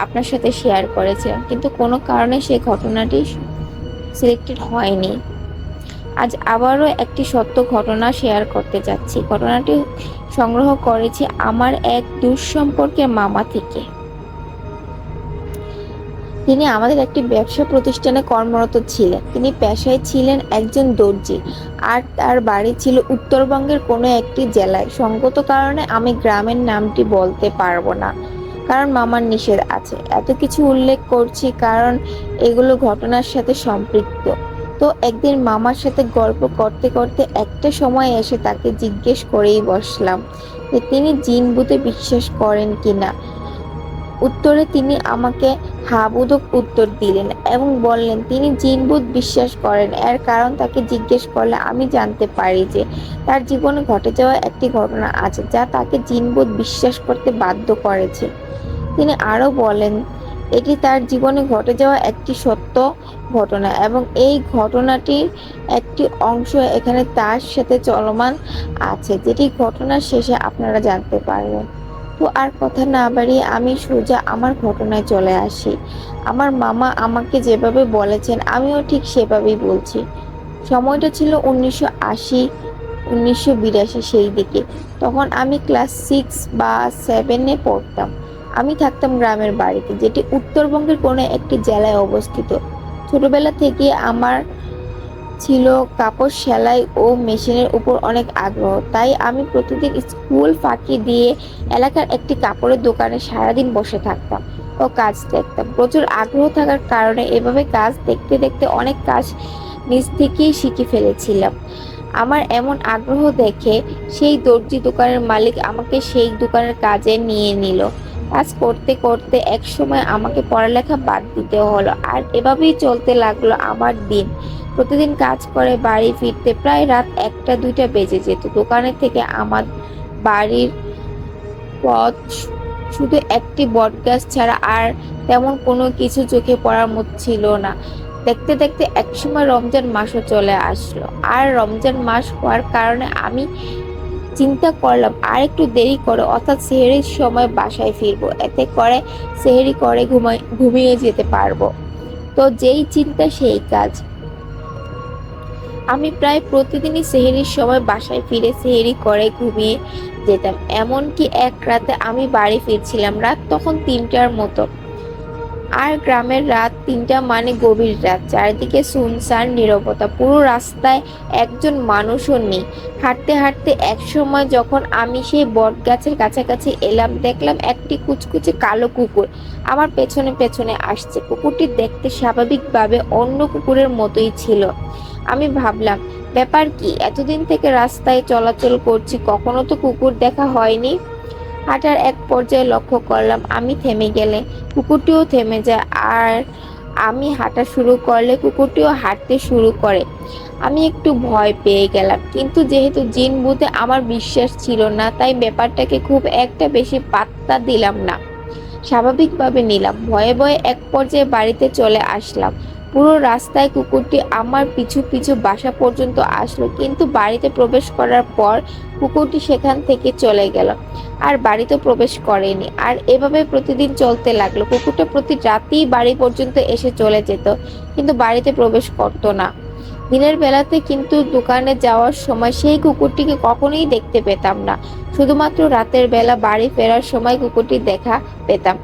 আপনার সাথে শেয়ার করেছিলাম, কিন্তু কোনো কারণে সেই ঘটনাটি সিলেক্টেড হয়নি। আজ আবারও একটি সত্য ঘটনা শেয়ার করতে যাচ্ছি। ঘটনাটি সংগ্রহ করেছি আমার এক দূর সম্পর্কের মামা থেকে। তিনি আমাদের একটি ব্যবসা প্রতিষ্ঠানে কর্মরত ছিলেন। তিনি পেশায় ছিলেন একজন দর্জি, আর তার বাড়ি ছিল উত্তরবঙ্গের কোনো একটি জেলায়। সঙ্গত কারণে আমি গ্রামের নামটি বলতে পারবো না, কারণ মামার নিষেধ আছে। এত কিছু উল্লেখ করছি কারণ এগুলো ঘটনার সাথে সম্পৃক্ত। তো একদিন মামার সাথে গল্প করতে করতে একটা সময় এসে তাকে জিজ্ঞেস করেই বসলাম যে তিনি জিন ভূতে বিশ্বাস করেন কিনা। উত্তরে তিনি আমাকে হাবুদক উত্তর দিলেন এবং বললেন তিনি জিন ভূত বিশ্বাস করেন। এর কারণ তাকে জিজ্ঞেস করলে আমি জানতে পারি যে তার জীবনে ঘটে যাওয়া একটি ঘটনা আছে যা তাকে জিন ভূত বিশ্বাস করতে বাধ্য করেছে। তিনি আরো বলেন এটি তার জীবনে ঘটে যাওয়া একটি সত্য ঘটনা এবং এই ঘটনাটির একটি অংশ এখানে তার সাথে চলমান আছে, যেটি ঘটনার শেষে আপনারা জানতে পারবেন। তো আর কথা না বাড়িয়ে আমি সোজা আমার ঘটনায় চলে আসি। আমার মামা আমাকে যেভাবে বলেছেন আমিও ঠিক সেভাবেই বলছি। সময়টা ছিল 1980-1982 সেই দিকে। তখন আমি ক্লাস 6 বা 7-এ পড়তাম। আমি থাকতাম গ্রামের বাড়িতে, যেটি উত্তরবঙ্গের কোনো একটি জেলায় অবস্থিত। ছোটবেলা থেকে আমার ছিল কাপড় সেলাই ও মেশিনের উপর অনেক আগ্রহ, তাই আমি প্রতিদিন স্কুল ফাঁকি দিয়ে এলাকার একটি কাপড়ের দোকানে সারাদিন বসে থাকতাম ও কাজ দেখতাম। প্রচুর আগ্রহ থাকার কারণে এভাবে কাজ দেখতে দেখতে অনেক কাজ নিজ থেকেই শিখে ফেলেছিলাম। আমার এমন আগ্রহ দেখে সেই দর্জি দোকানের মালিক আমাকে সেই দোকানের কাজে নিয়ে নিল। কাজ করতে করতে এক সময় আমাকে পড়ালেখা বাদ দিতে হলো, আর এভাবেই চলতে লাগলো আমার দিন। প্রতিদিন কাজ করে বাড়ি ফিরতে প্রায় রাত 1টা-2টা বেজে যেত। দোকানের থেকে আমার বাড়ির পথ শুধু একটি বটগাছ ছাড়া আর তেমন কোনো কিছু চোখে পড়ার মতো ছিল না। দেখতে দেখতে একসময় রমজান মাসও চলে আসলো, আর রমজান মাস হওয়ার কারণে আমি চিন্তা করলাম আর একটু দেরি করে অর্থাৎ সেহরির সময় বাসায় ফিরবো, এতে করে সেহরি করে ঘুমিয়ে যেতে পারবো। তো যেই চিন্তা সেই কাজ। আমি প্রায় প্রতিদিনই সেহরির সময় বাসায় ফিরে সেহরি করে ঘুমিয়ে যেতাম। এমনকি এক রাতে আমি বাড়ি ফিরছিলাম, রাত তখন 3টার মতো। আর গ্রামের রাত 3টা মানে গভীর রাত। চারিদিকে সুনসান নীরবতা, পুরো রাস্তায় একজন মানুষও নেই। হাঁটতে হাঁটতে এক সময় যখন আমি সেই বট গাছের কাছাকাছি এলাম, দেখলাম একটি কুচকুচে কালো কুকুর আমার পেছনে পেছনে আসছে। কুকুরটি দেখতে স্বাভাবিকভাবে অন্য কুকুরের মতোই ছিল। আমি ভাবলাম ব্যাপার কি, এতদিন থেকে রাস্তায় চলাচল করছি, কখনো তো কুকুর দেখা হয়নি। হাঁটার এক পর্যায়ে লক্ষ্য করলাম আমি থেমে গেলে কুকুরটিও থেমে যায়, আর আমি হাঁটা শুরু করলে কুকুরটিও হাঁটতে শুরু করে। আমি একটু ভয় পেয়ে গেলাম, কিন্তু যেহেতু জিন ভূতে আমার বিশ্বাস ছিল না, তাই ব্যাপারটাকে খুব একটা বেশি পাত্তা দিলাম না, স্বাভাবিকভাবে নিলাম। ভয়ে ভয়ে এক পর্যায়ে বাড়িতে চলে আসলাম। পুরো রাস্তায় কুকুরটি আমার পিছু পিছু বাসা পর্যন্ত আসলো, কিন্তু বাড়িতে প্রবেশ করার পর কুকুরটি সেখান থেকে চলে গেল, আর বাড়িতে প্রবেশ করেনি। আর এভাবে প্রতিদিন চলতে লাগলো। কুকুরটা প্রতি রাতেই বাড়ি পর্যন্ত এসে চলে যেত, কিন্তু বাড়িতে প্রবেশ করতো না। দিনের বেলাতে কিন্তু দোকানে যাওয়ার সময় সেই কুকুরটিকে কখনোই দেখতে পেতাম না। শুধুমাত্র রাতের বেলা বাড়ি ফেরার সময় কুকুরটি দেখা পেতাম।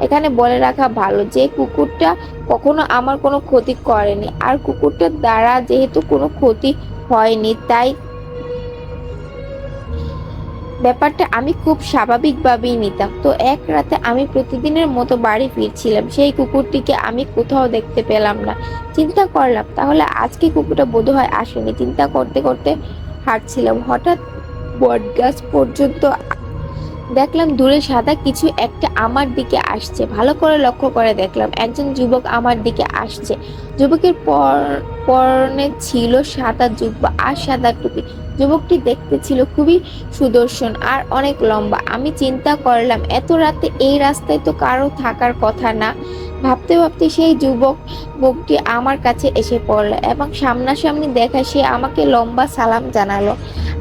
এখানে বলে রাখা ভালো যে কুকুরটা কখনো আমার কোনো ক্ষতি করেনি, আর কুকুরটার দ্বারা যেহেতু কোনো ক্ষতি হয়নি, তাই ব্যাপারটা আমি খুব স্বাভাবিকভাবেই নিতাম। তো এক রাতে আমি প্রতিদিনের মতো বাড়ি ফিরছিলাম, সেই কুকুরটিকে আমি কোথাও দেখতে পেলাম না। চিন্তা করলাম তাহলে আজকে কুকুরটা বোধহয় আসেনি। চিন্তা করতে করতে হাঁটছিলাম, হঠাৎ বটগাছ পর্যন্ত দেখলাম দূরে সাদা কিছু একটা আমার দিকে আসছে। ভালো করে লক্ষ্য করে দেখলাম একজন যুবক আমার দিকে আসছে। যুবকের পরনে ছিল সাদা জুব্বা আর সাদা টুপি। যুবকটি দেখতে ছিল খুবই সুদর্শন আর অনেক লম্বা। আমি চিন্তা করলাম এত রাতে এই রাস্তায় তো কারো থাকার কথা না। ভাবতে ভাবতে সেই যুবকটি আমার কাছে এসে পড়লো এবং সামনাসামনি দেখা সে আমাকে লম্বা সালাম জানালো।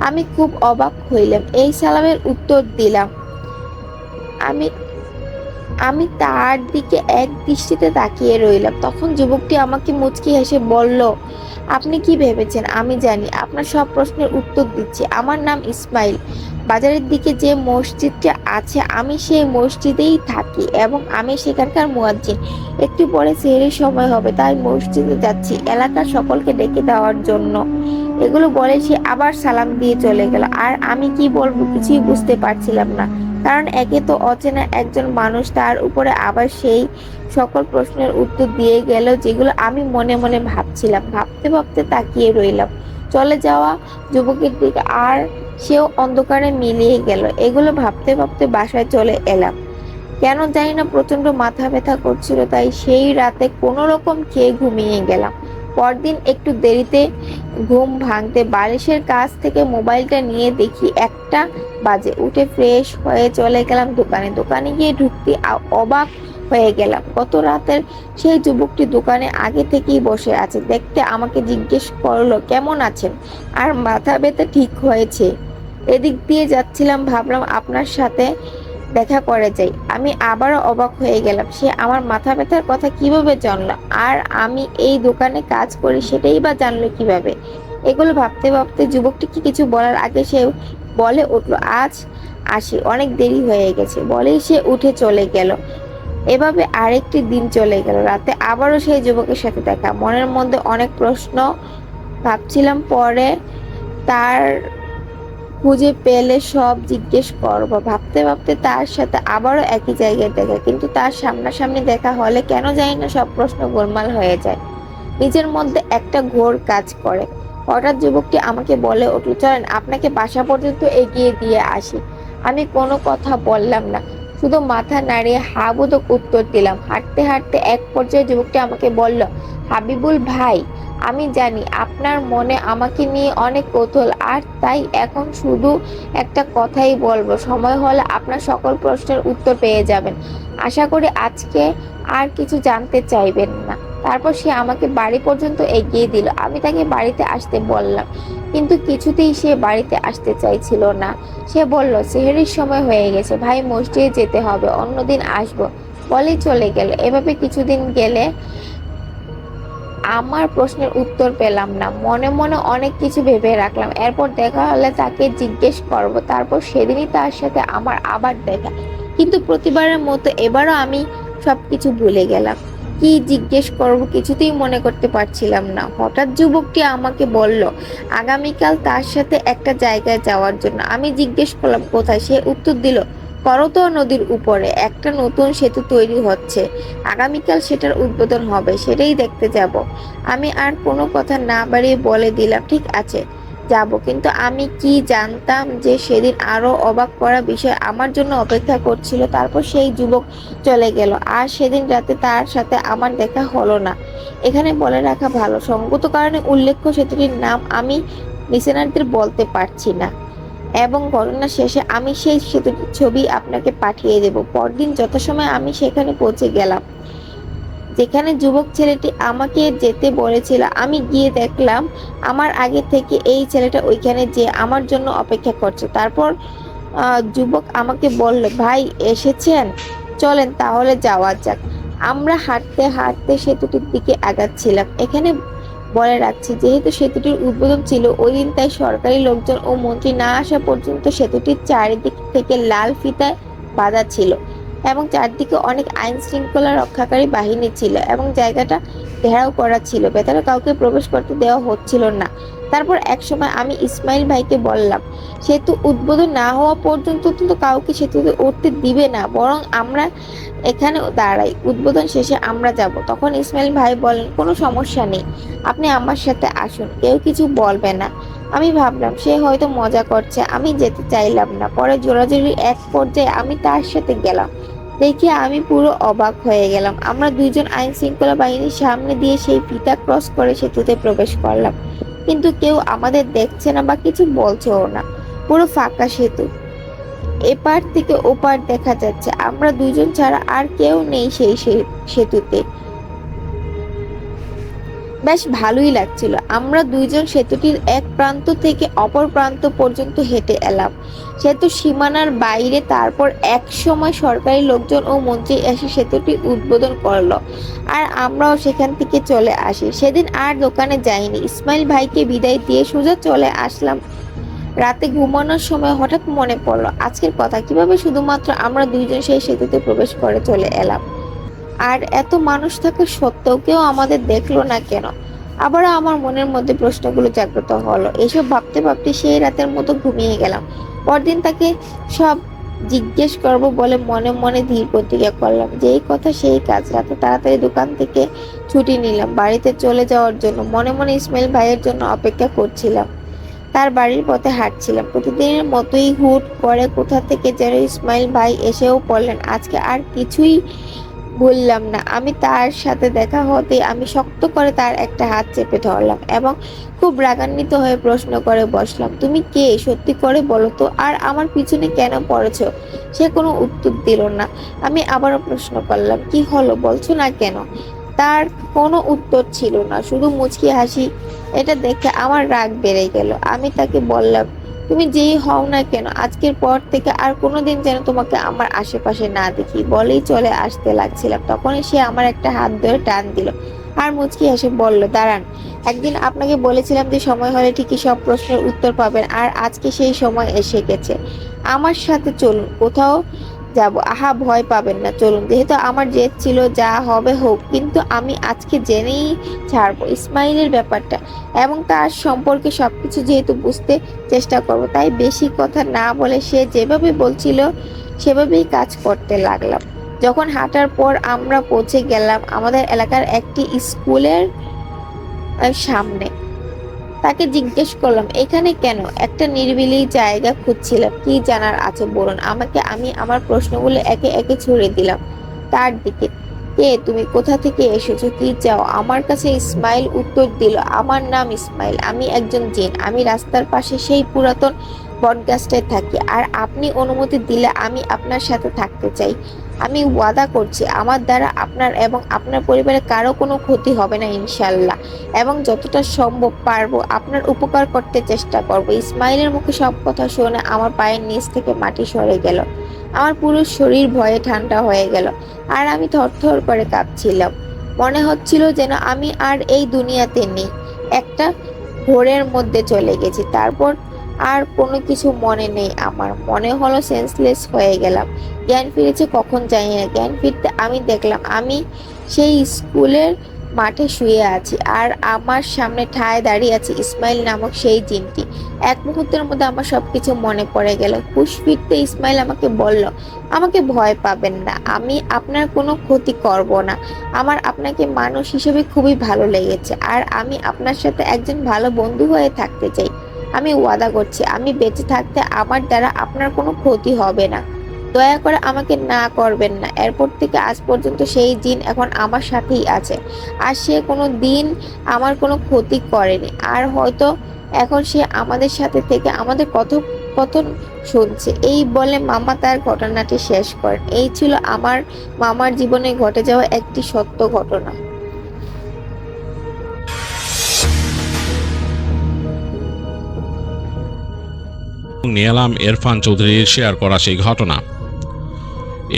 আমি খুব অবাক হইলাম, এই সালামের উত্তর দিলাম। আমি আমি তার দিকে এক দৃষ্টিতে তাকিয়ে রইলাম। তখন যুবকটি আমাকে মুচকি হেসে বলল, আপনি কি ভেবেছেন আমি জানি? আপনার সব প্রশ্নের উত্তর দিচ্ছি। আমার নাম ইসমাইল। বাজারের দিকে যে মসজিদটা আছে আমি সেই মসজিদেই থাকি এবং আমি সেখানকার মুয়াজ্জিন। একটু পরে সেহরির সময় হবে, তাই মসজিদে যাচ্ছি এলাকার সকলকে ডেকে দেওয়ার জন্য। এগুলো বলে সে আবার সালাম দিয়ে চলে গেল। আর আমি কি বলবো কিছুই বুঝতে পারছিলাম না, কারণ একে তো অচেনা একজন মানুষ, তার উপরে আবার সেই সকল প্রশ্নের উত্তর দিয়ে গেল যেগুলো আমি মনে মনে ভাবছিলাম। ভাবতে ভাবতে তাকিয়ে রইলাম চলে যাওয়া যুবকের দিকে, আর সেও অন্ধকারে মিলিয়ে গেল। এগুলো ভাবতে ভাবতে বাসায় চলে এলাম। কেন জানি না প্রচন্ড মাথা ব্যথা করছিল, তাই সেই রাতে কোনো রকম খেয়ে ঘুমিয়ে গেলাম। পরদিন একটু দেরিতে ঘুম ভাঙতে বালিশের কাছ থেকে মোবাইলটা নিয়ে দেখি 1টা বাজে। উঠে ফ্রেশ হয়ে চলে গেলাম দোকানে। দোকানে গিয়ে ঢুকতে অবাক হয়ে গেলাম। গত রাতের সেই যুবকটি দোকানে আগে থেকেই বসে আছে। দেখতে আমাকে জিজ্ঞেস করলো কেমন আছেন, আর মাথা ব্যথা ঠিক হয়েছে। এদিক দিয়ে যাচ্ছিলাম, ভাবলাম আপনার সাথে দেখা করে যাই। আমি আবারও অবাক হয়ে গেলাম, সে আমার মাথা ব্যথার কথা কিভাবে জানলো, আর আমি এই দোকানে কাজ করি সেটাই বা জানলো কিভাবে। এগুলো ভাবতে ভাবতে যুবকটিকে কিছু বলার আগে সে বলে উঠলো, আজ আসি, অনেক দেরি হয়ে গেছে, বলেই সে উঠে চলে গেল। এভাবে আরেকটি দিন চলে গেল। রাতে আবারও সেই যুবকের সাথে দেখা। মনের মধ্যে অনেক প্রশ্ন, ভাবছিলাম পরে তার খুঁজে পেলে সব জিজ্ঞেস করবো। ভাবতে ভাবতে তার সাথে আবারও একই জায়গায় দেখা, কিন্তু তার সামনাসামনি দেখা হলে কেন জানি না সব প্রশ্ন গোলমাল হয়ে যায়। নিজের মধ্যে একটা ঘোর কাজ করে। হঠাৎ যুবকটি আমাকে বলে উঠল, চলেন আপনাকে বাসা পর্যন্ত এগিয়ে দিয়ে আসি। আমি কোনো কথা বললাম না, শুধু মাথা নাড়িয়ে হা বোধক উত্তর দিলাম। হাঁটতে হাঁটতে এক পর্যায়ে যুবকটি আমাকে বলল, হাবিবুল ভাই, আমি জানি আপনার মনে আমাকে নিয়ে অনেক কৌতূহল, আর তাই এখন শুধু একটা কথাই বলবো, সময় হলে আপনার সকল প্রশ্নের উত্তর পেয়ে যাবেন। আশা করি আজকে আর কিছু জানতে চাইবেন না। তারপর সে আমাকে বাড়ি পর্যন্ত এগিয়ে দিল। আমি তাকে বাড়িতে আসতে বললাম, কিন্তু কিছুতেই সে বাড়িতে আসতে চাইছিল না। সে বলল, সেহরির সময় হয়ে গেছে ভাই, মসজিদে যেতে হবে, অন্যদিন আসবো, বলেই চলে গেল। এভাবে কিছুদিন গেলে আমার প্রশ্নের উত্তর পেলাম না। মনে মনে অনেক কিছু ভেবে রাখলাম, এরপর দেখা হলে তাকে জিজ্ঞেস করব। তারপর সেদিনই তার সাথে আমার আবার দেখা, কিন্তু প্রতিবারের মতো এবারও আমি সবকিছু ভুলে গেলাম। কি জিজ্ঞেস করব কিছুতেই মনে করতে পারছিলাম না। হঠাৎ যুবকটি আমাকে বলল আগামীকাল তার সাথে একটা জায়গায় যাওয়ার জন্য। আমি জিজ্ঞেস করলাম কোথায়। সে উত্তর দিল, করতোয়া নদীর উপরে একটা নতুন সেতু তৈরি হচ্ছে, আগামীকাল সেটার উদ্বোধন হবে, সেটাই দেখতে যাব। আমি আর কোনো কথা না বাড়িয়ে বলে দিলাম, ঠিক আছে। যাব, কিন্তু আমি কি জানতাম যে সেদিন আরো অবাক করা বিষয় আমার জন্য অপেক্ষা করছিল। তারপর সেই যুবক চলে গেল, আর সেদিন রাতে তার সাথে আমার দেখা হলো না। এখানে বলে রাখা ভালো, সঙ্গত কারণে উল্লেখ্য সেতুটির নাম আমি লিসেনারদের বলতে পারছি না, এবং ঘটনা শেষে আমি সেই সেতুটির ছবি আপনাকে পাঠিয়ে দেব। পরদিন যথাসময়ে আমি সেখানে পৌঁছে গেলাম, যেখানে যুবক ছেলেটি আমাকে যেতে বলেছিল। আমি গিয়ে দেখলাম আমার আগে থেকে এই ছেলেটা ওইখানে যে আমার জন্য অপেক্ষা করছে। তারপর যুবক আমাকে বলল, ভাই এসেছেন, চলেন তাহলে যাওয়া যাক। আমরা হাঁটতে হাঁটতে সেতুটির দিকে আগাচ্ছিলাম। এখানে বলে রাখছি, যেহেতু সেতুটির উদ্বোধন ছিল ওই দিন, তাই সরকারি লোকজন ও মন্ত্রী না আসা পর্যন্ত সেতুটির চারিদিক থেকে লাল ফিতায় বাঁধা ছিল, এবং চারদিকে অনেক আইন শৃঙ্খলা রক্ষাকারী বাহিনী ছিল, এবং জায়গাটা ঘেরাও করা ছিল। ভেতরে কাউকে প্রবেশ করতে দেওয়া হচ্ছিল না। তারপর এক সময় আমি ইসমাইল ভাইকে বললাম, সেতু উদ্বোধন না হওয়া পর্যন্ত তো কাউকে সেতুতে উঠতে দিবে না, বরং আমরা এখানে দাঁড়াই, উদ্বোধন শেষে আমরা যাব। তখন ইসমাইল ভাই বলেন, কোনো সমস্যা নেই, আপনি আমার সাথে আসুন, কেউ কিছু বলবে না। আমি ভাবলাম সে হয়তো মজা করছে, আমি যেতে চাইলাম না। পরে জোরাজুরির এক পর্যায়ে আমি তার সাথে গেলাম। দেখে আমি পুরো অবাক হয়ে গেলাম। আমরা দুইজন আইন শৃঙ্খলা বাহিনীর সামনে দিয়ে সেই ফিতা ক্রস করে সেতুতে প্রবেশ করলাম, কিন্তু কেউ আমাদের দেখছে না বা কিছু বলছেও না। পুরো ফাঁকা সেতু, এপার থেকে ওপার দেখা যাচ্ছে, আমরা দুইজন ছাড়া আর কেউ নেই সেই সেতুতে। বেশ ভালোই লাগছিল। আমরা দুইজন সেতুটির এক প্রান্ত থেকে অপর প্রান্ত পর্যন্ত হেঁটে এলাম, সেতু সীমানার বাইরে। তারপর এক সময় সরকারি লোকজন ও মন্ত্রী এসে সেতুটি উদ্বোধন করলো, আর আমরাও সেখান থেকে চলে আসি। সেদিন আর দোকানে যাইনি, ইসমাইল ভাইকে বিদায় দিয়ে সোজা চলে আসলাম। রাতে ঘুমানোর সময় হঠাৎ মনে পড়লো আজকের কথা, কিভাবে শুধুমাত্র আমরা দুইজন সেই সেতুতে প্রবেশ করে চলে এলাম, আর এত মানুষ থাকা সত্ত্বেও কেউ আমাদের দেখলো না কেন? আবারও আমার মনের মধ্যে প্রশ্নগুলো জাগ্রত হলো। এসব ভাবতে ভাবতে সেই রাতের মতো ঘুমিয়ে গেলাম। পরদিন তাকে সব জিজ্ঞেস করব বলে মনে মনে ধীর প্রতিজ্ঞা করলাম, যেই কথা সেই কাজ। রাতে তাড়াতাড়ি দোকান থেকে ছুটি নিলাম বাড়িতে চলে যাওয়ার জন্য। মনে মনে ইসমাইল ভাইয়ের জন্য অপেক্ষা করছিলাম, তার বাড়ির পথে হাঁটছিলাম। প্রতিদিনের মতোই হুট করে কোথা থেকে যেন ইসমাইল ভাই এসেও পড়লেন। আজকে আর কিছুই বললাম না। আমি তার সাথে দেখা হতে আমি শক্ত করে তার একটা হাত চেপে ধরলাম, এবং খুব রাগান্বিত হয়ে প্রশ্ন করে বসলাম, তুমি কে? সত্যি করে বলো তো, আর আমার পিছনে কেন পড়েছো? সে কোনো উত্তর দিল না। আমি আবারও প্রশ্ন করলাম, কি হলো, বলছো না কেন? তার কোনো উত্তর ছিল না, শুধু মুচকি হাসি। এটা দেখে আমার রাগ বেড়ে গেল। আমি তাকে বললাম, তুমি যেই হও না কেন, আজকের পর থেকে আর কোনোদিন যেন তোমাকে আমার আশেপাশে না দেখি, বলেই চলে আসতে লাগছিলাম। তখনই সে আমার একটা হাত ধরে টান দিল, আর মুচকি হেসে বলল, দাঁড়ান, একদিন আপনাকে বলেছিলাম যে সময় হলে ঠিকই সব প্রশ্নের উত্তর পাবেন, আর আজকে সেই সময় এসে গেছে। আমার সাথে চলুন, কোথাও যাব। আহা, ভয় পাবেন না, চলুন। যেহেতু আমার জেদ ছিল, যা হবে হোক, কিন্তু আমি আজকে জেনেই ছাড়বো ইসমাইলের ব্যাপারটা, এবং তার সম্পর্কে সবকিছু যেহেতু বুঝতে চেষ্টা করব। তাই বেশি কথা না বলে সে যেভাবে বলছিল সেভাবেই কাজ করতে লাগলাম। যখন হাঁটার পর আমরা পৌঁছে গেলাম আমাদের এলাকার একটি স্কুলের সামনে, তাকে জিজ্ঞেস করলাম, এখানে কেন? একটা নিরিবিলি জায়গা খুঁজছিলাম। কি জানার আছে বলুন আমাকে। আমি আমার প্রশ্নগুলো একে একে ছুড়ে দিলাম তার দিকে। কে তুমি? কোথা থেকে এসেছো? কি চাও? আমার কাছে ইসমাইল উত্তর দিল, আমার নাম ইসমাইল, আমি একজন জিন। আমি রাস্তার পাশে সেই পুরাতন বটগাছটায় থাকি, আর আপনি অনুমতি দিলে আমি আপনার সাথে থাকতে চাই। আমি ওয়াদা করছি আমার দ্বারা আপনার এবং আপনার পরিবারের কারো কোনো ক্ষতি হবে না ইনশাল্লাহ, এবং যতটা সম্ভব পারবো আপনার উপকার করতে চেষ্টা করব। ইসমাইলের মুখে সব কথা শুনে আমার পায়ের নিচ থেকে মাটি সরে গেল। আমার পুরো শরীর ভয়ে ঠান্ডা হয়ে গেল, আর আমি থরথর করে কাঁপছিলাম। মনে হচ্ছিল যেন আমি আর এই দুনিয়াতে নেই, একটা ঘোরের মধ্যে চলে গেছি। তারপর আর কোনো কিছু মনে নেই আমার, মনে হলো সেন্সলেস হয়ে গেলাম। জ্ঞান ফিরেছে কখন জানি না। জ্ঞান ফিরতে আমি দেখলাম আমি সেই স্কুলের মাঠে শুয়ে আছি, আর আমার সামনে ঠায় দাঁড়িয়ে আছে ইসমাইল নামক সেই জিনটি। এক মুহূর্তের মধ্যে আমার সবকিছু মনে পড়ে গেল। হুঁশ ফিরতে ইসমাইল আমাকে বলল, আমাকে ভয় পাবেন না, আমি আপনার কোনো ক্ষতি করব না। আমার আপনাকে মানুষ হিসেবে খুবই ভালো লেগেছে, আর আমি আপনার সাথে একজন ভালো বন্ধু হয়ে থাকতে চাই। আমি ওয়াদা করছি আমি বেঁচে থাকতে আমার দ্বারা আপনার কোনো ক্ষতি হবে না। দয়া করে আমাকে না করবেন না। এরপর থেকে আজ পর্যন্ত সেই জিন এখন আমার সাথেই আছে, আর সে কোনো দিন আমার কোনো ক্ষতি করেনি। আর হয়তো এখন সে আমাদের সাথে থেকে আমাদের কথোপকথন শুনছে। এই বলে মামা তার ঘটনাটি শেষ করেন। এই ছিল আমার মামার জীবনে ঘটে যাওয়া একটি সত্য ঘটনা। নিয়ে এলাম ইরফান চৌধুরীর শেয়ার করা সেই ঘটনা।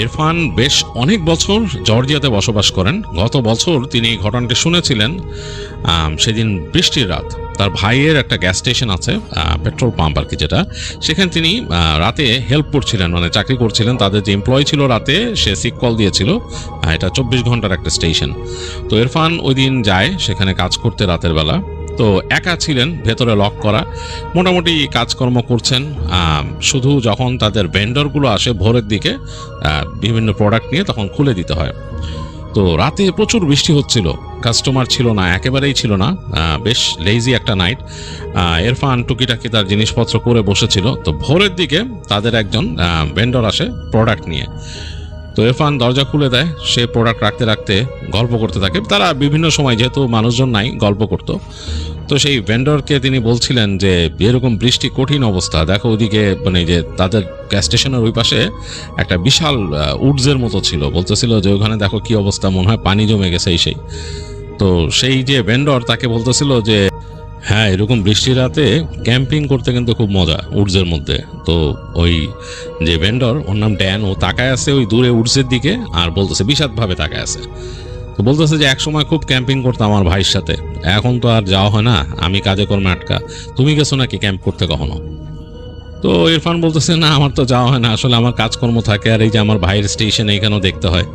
ইরফান বেশ অনেক বছর জর্জিয়াতে বসবাস করেন। গত বছর তিনি এই ঘটনাটি শুনেছিলেন। সেদিন বৃষ্টির রাত, তার ভাইয়ের একটা গ্যাস স্টেশন আছে, পেট্রোল পাম্প আর কি, যেটা সেখানে তিনি রাতে হেল্প করছিলেন, মানে চাকরি করছিলেন। তাদের যে এমপ্লয়ি ছিল রাতে সে সিক কল দিয়েছিল। এটা 24 ঘন্টার একটা স্টেশন। তো ইরফান ওই দিন যায় সেখানে কাজ করতে রাতের বেলা। তো একা ছিলেন, ভেতরে লক করা, মোটামুটি কাজকর্ম করছেন। শুধু যখন তাদের ভেন্ডরগুলো আসে ভোরের দিকে বিভিন্ন প্রোডাক্ট নিয়ে, তখন খুলে দিতে হয়। তো রাতে প্রচুর বৃষ্টি হচ্ছিল, কাস্টমার ছিল না, একেবারেই ছিল না। বেশ লেজি একটা নাইট। ইরফান টুকিটাকি তার জিনিসপত্র করে বসেছিল। তো ভোরের দিকে তাদের একজন ভেন্ডর আসে প্রোডাক্ট নিয়ে। তো ইরফান দরজা খুলে দেয়। সে প্রোডাক্ট রাখতে রাখতে গল্প করতে থাকে। তারা বিভিন্ন সময়, যেহেতু মানুষজন নাই, গল্প করতো। তো সেই ভেন্ডরকে তিনি বলছিলেন যে এরকম বৃষ্টি, কঠিন অবস্থা, দেখো ওইদিকে, মানে যে তাদের গ্যাস স্টেশনের ওই পাশে একটা বিশাল উডসের মতো ছিল। বলতেছিল যে ওখানে দেখো কি অবস্থা, মনে হয় পানি জমে গেছে সেই। তো সেই যে ভেন্ডর তাকে বলতেছিল যে হ্যাঁ, এরকম বৃষ্টির রাতে ক্যাম্পিং করতে কিন্তু খুব মজা উডসের মধ্যে। তো ওই যে ভেন্ডর, ওর নাম ড্যান, ও তাকায় আছে ওই দূরে উডসের দিকে, আর বলতেছে, বিষাদভাবে তাকায় আছে। তো বলতেছে যে একসময় খুব ক্যাম্পিং করতাম আমার ভাইয়ের সাথে, এখন তো আর যাওয়া হয় না, আমি কাজে কর্মে আটকা। তুমি গেছো নাকি ক্যাম্প করতে কখনো? তো ইরফান বলতেছে না, আমার তো যাওয়া হয় না, আসলে আমার কাজকর্ম থাকে, আর এই যে আমার ভাইয়ের স্টেশন এইখানেও দেখতে হয়।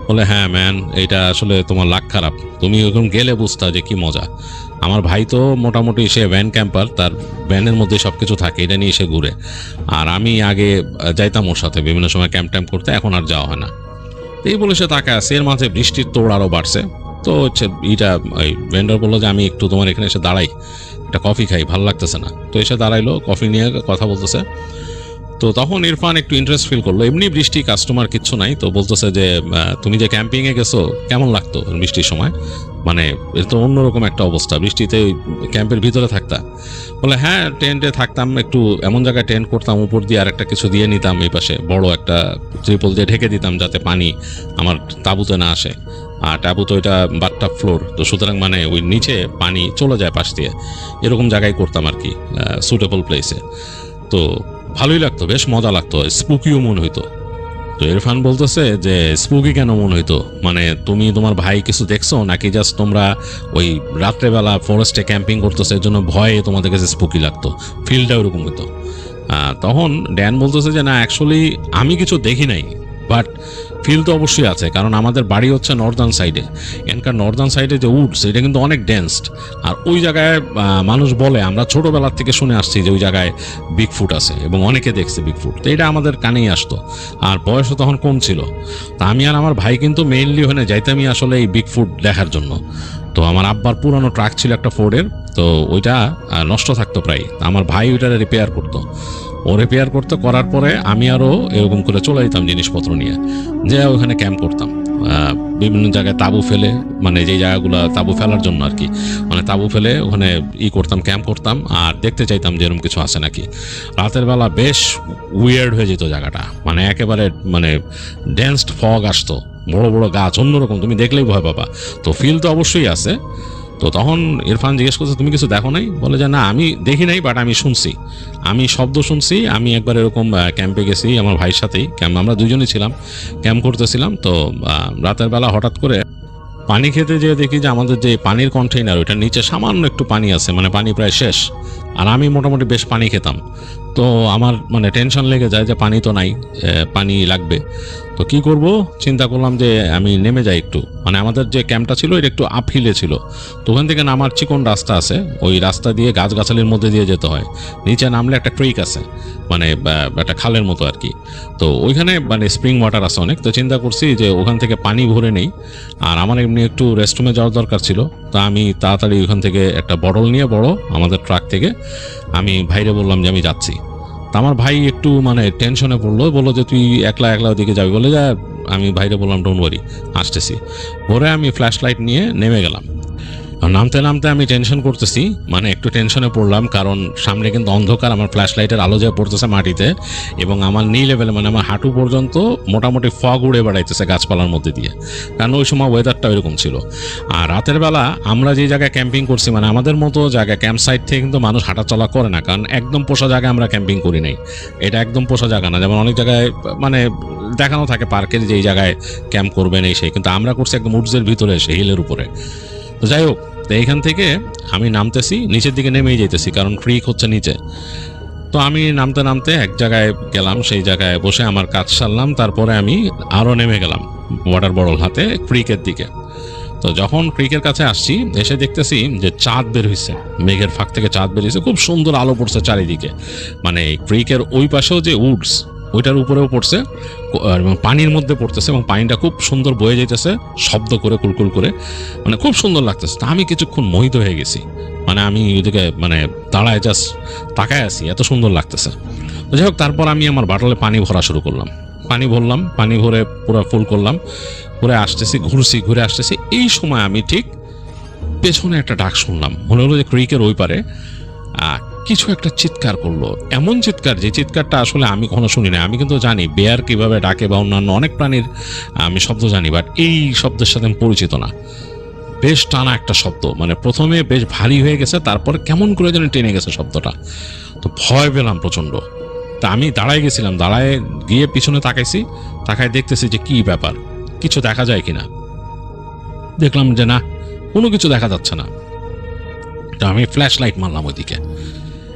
বলে হ্যাঁ ম্যান, এটা আসলে তোমার লাক খারাপ, তুমি ওরকম গেলে বুঝতা যে কি মজা। আমার ভাই তো মোটামুটি সে ভ্যান ক্যাম্পার, তার ভ্যানের মধ্যে সব কিছু থাকে, এটা নিয়ে সে ঘুরে। আর আমি আগে যাইতাম ওর সাথে বিভিন্ন সময় ক্যাম্প ট্যাম্প করতে, এখন আর যাওয়া হয় না। এই বলে সে তাকে আছে। এর মাঝে বৃষ্টির তোড় আরও বাড়ছে। তো হচ্ছে এইটা, ওই ভেন্ডর বললো যে আমি একটু তোমার এখানে এসে দাঁড়াই, একটা কফি খাই, ভালো লাগতেছে না। তো এসে দাঁড়াইলো, কফি নিয়ে কথা বলতেছে। তো তখন ইরফান একটু ইন্টারেস্ট ফিল করলো। এমনি বৃষ্টি, কাস্টমার কিচ্ছু নাই। তো বলতেছে যে তুমি যে ক্যাম্পিংয়ে গেছো কেমন লাগতো বৃষ্টির সময়? মানে এটা তো অন্যরকম একটা অবস্থা, বৃষ্টিতে ক্যাম্পের ভিতরে থাকতা? বলে হ্যাঁ, টেন্টে থাকতাম, একটু এমন জায়গায় টেন্ট করতাম, উপর দিয়ে আর একটা কিছু দিয়ে নিতাম, এই পাশে বড় একটা ত্রিপল দিয়ে ঢেকে দিতাম যাতে পানি আমার তাঁবুতে না আসে। আর তাঁবু তো এটা বাথটাব ফ্লোর, তো সুতরাং মানে ওই নিচে পানি চলে যায় পাশ দিয়ে, এরকম জায়গায় করতাম আর কি, সুটেবল প্লেসে। তো ভালোই লাগতো, বেশ মজা লাগতো, স্পুকিও মনে হইতো। তো ইরফান বলতেছে যে স্পুকি কেন মনে হইতো? মানে তুমি তোমার ভাই কিছু দেখছো নাকি জাস্ট তোমরা ওই রাত্রেবেলা ফরেস্টে ক্যাম্পিং করতেছে এর জন্য ভয়ে তোমাদের কাছে স্পুকি লাগতো? ফিলটা ওরকম হইতো। তখন ড্যান বলতেছে যে না, অ্যাকচুয়ালি আমি কিছু দেখি নাই, বাট ফিল তো অবশ্যই আছে, কারণ আমাদের বাড়ি হচ্ছে নর্দার্ন সাইডে। এখানকার নর্দার্ন সাইডে যে উডস, এটা কিন্তু অনেক ডেন্সড। আর ওই জায়গায় মানুষ বলে, আমরা ছোটোবেলার থেকে শুনে আসছি যে ওই জায়গায় বিগফুট আছে, এবং অনেকে দেখছে বিগফুট। তো এটা আমাদের কানেই আসতো, আর বয়সও তখন কম ছিল। তা আমি আর আমার ভাই কিন্তু মেইনলি ওখানে যাইতামই আসলে এই বিগফুট দেখার জন্য। তো আমার আব্বার পুরানো ট্রাক ছিল একটা ফোর্ডের, তো ওইটা নষ্ট থাকতো প্রায়। তা আমার ভাই ওইটা রিপেয়ার করতো। ও রিপেয়ার করতে করার পরে আমি আরও এরকম করে চলে যেতাম জিনিসপত্র নিয়ে, যে ওখানে ক্যাম্প করতাম বিভিন্ন জায়গায় তাঁবু ফেলে, মানে যেই জায়গাগুলো তাঁবু ফেলার জন্য আর কি, মানে তাঁবু ফেলে ওখানে করতাম, ক্যাম্প করতাম, আর দেখতে চাইতাম যে এরকম কিছু আছে নাকি। রাতের বেলা বেশ উইয়ার্ড হয়ে যেত জায়গাটা, মানে একেবারে মানে ডেন্সড ফগ আসতো, বড় বড় গাছ, অন্যরকম, তুমি দেখলেই ভয় পাবা। তো ফিল তো অবশ্যই আছে। তো তখন ইরফান জিজ্ঞেস করছে তুমি কিছু দেখো নাই? বলে যে না, আমি দেখি নাই, বাট আমি শুনছি, আমি শব্দ শুনছি। আমি একবার এরকম ক্যাম্পে গেছি আমার ভাইয়ের সাথেই, ক্যাম্প আমরা দুজনেই ছিলাম, ক্যাম্প করতেছিলাম। তো রাতের বেলা হঠাৎ করে পানি খেতে যেয়ে দেখি যে আমাদের যে পানির কন্টেইনার, ওইটার নিচে সামান্য একটু পানি আছে, মানে পানি প্রায় শেষ। আর আমি মোটামুটি বেশ পানি খেতাম। তো আমার মানে টেনশন লেগে যায় যে পানি তো নাই, পানি লাগবে। তো কি করব, চিন্তা করলাম যে আমি নেমে যাই একটু মানে আমাদের যে ক্যাম্পটা ছিল এটা একটু আপহিলে ছিল, তো ওখান থেকে নামার চিকন রাস্তা আছে, ওই রাস্তা দিয়ে গাছগাছালির মধ্যে দিয়ে যেতে হয়। নিচে নামলে একটা ক্রিক আছে, মানে একটা খালের মতো আর কি। তো ওইখানে মানে স্প্রিং ওয়াটার আছে অনেক। তো চিন্তা করছি যে ওখান থেকে পানি ভরে নেই, আর আমার এমনি একটু রেস্টরুমে যাওয়ার দরকার ছিল। তো আমি তাড়াতাড়ি ওখান থেকে একটা বটল নিয়ে বড় আমাদের ট্রাক থেকে আমি ভাইরে বললাম যে আমি যাচ্ছি। তা আমার ভাই একটু মানে টেনশনে পড়লো, বললো যে তুই একলা একলা ওদিকে যাবি, বলে যা। আমি ভাইরে বললাম ডোন্ট ওয়ারি, আসতেছি। পরে আমি ফ্ল্যাশ লাইট নিয়ে নেমে গেলাম। নামতে নামতে আমি টেনশন করতেছি, মানে একটু টেনশনে পড়লাম, কারণ সামনে কিন্তু অন্ধকার, আমার ফ্ল্যাশ লাইটের আলো যা পড়তেছে মাটিতে, এবং আমার নি লেভেলে মানে আমার হাঁটু পর্যন্ত মোটামুটি ফগ উড়ে বেড়াইতেছে গাছপালার মধ্যে দিয়ে, কারণ ওই সময় ওয়েদারটা এরকম ছিল। আর রাতের বেলা আমরা যে জায়গায় ক্যাম্পিং করছি, মানে আমাদের মতো জায়গায় ক্যাম্প সাইট থেকে কিন্তু মানুষ হাঁটাচলা করে না, কারণ একদম পোষা জায়গায় আমরা ক্যাম্পিং করি নাই। এটা একদম পোষা জায়গা না, যেমন অনেক জায়গায় মানে দেখানো থাকে পার্কের যে এই জায়গায় ক্যাম্প করবেন এই সেই, কিন্তু আমরা করছি একদম উডসের ভিতরে এসে হিলের উপরে। তো যাই হোক, তো এইখান থেকে আমি নামতেছি, নিচের দিকে নেমেই যেতেছি, কারণ ক্রিক হচ্ছে নিচে। তো আমি নামতে নামতে এক জায়গায় গেলাম, সেই জায়গায় বসে আমার কাজ সারলাম। তারপরে আমি আরও নেমে গেলাম ওয়াটার বটল হাতে ক্রিকের দিকে। তো যখন ক্রিকের কাছে আসছি, এসে দেখতেছি যে চাঁদ বের হয়েছে, মেঘের ফাঁক থেকে চাঁদ বের হয়েছে, খুব সুন্দর আলো পড়ছে চারিদিকে। মানে ক্রিকের ওই পাশেও যে উডস ওইটার উপরেও পড়ছে, এবং পানির মধ্যে পড়তেছে, এবং পানিটা খুব সুন্দর বয়ে যেতেছে শব্দ করে, কুলকুল করে, মানে খুব সুন্দর লাগতেছে। তা আমি কিছুক্ষণ মোহিত হয়ে গেছি, মানে আমি ওইদিকে মানে দাঁড়ায় জাস্ট তাকায় আছি, এত সুন্দর লাগতেছে। তো যাই হোক, তারপর আমি আমার বাটলে পানি ভরা শুরু করলাম, পানি ভরলাম, পানি ভরে পুরো ফুল করলাম, ঘুরে আসতেছি, ঘুরে আসতেছি। এই সময় আমি ঠিক পেছনে একটা ডাক শুনলাম, মনে হলো যে ক্রিকের ওই পারে কিছু একটা চিৎকার করলো, এমন চিৎকার যে চিৎকারটা আসলে আমি কখনো শুনি না। আমি কিন্তু জানি বেয়ার কিভাবে ডাকে বা অন্যান্য অনেক প্রাণীর আমি শব্দ জানি, বাট এই শব্দের সাথে আমি পরিচিত না। বেশ টানা একটা শব্দ, মানে প্রথমে বেশ ভারী হয়ে গেছে, তারপরে কেমন করে যেন টেনে গেছে শব্দটা। তো ভয় পেলাম প্রচণ্ড। তা আমি দাঁড়ায় গেছিলাম, দাঁড়ায় গিয়ে পিছনে তাকাইছি, তাকায় দেখতেছি যে কি ব্যাপার, কিছু দেখা যায় কিনা। দেখলাম যে না, কোনো কিছু দেখা যাচ্ছে না। তো আমি ফ্ল্যাশ লাইট মারলাম ওইদিকে।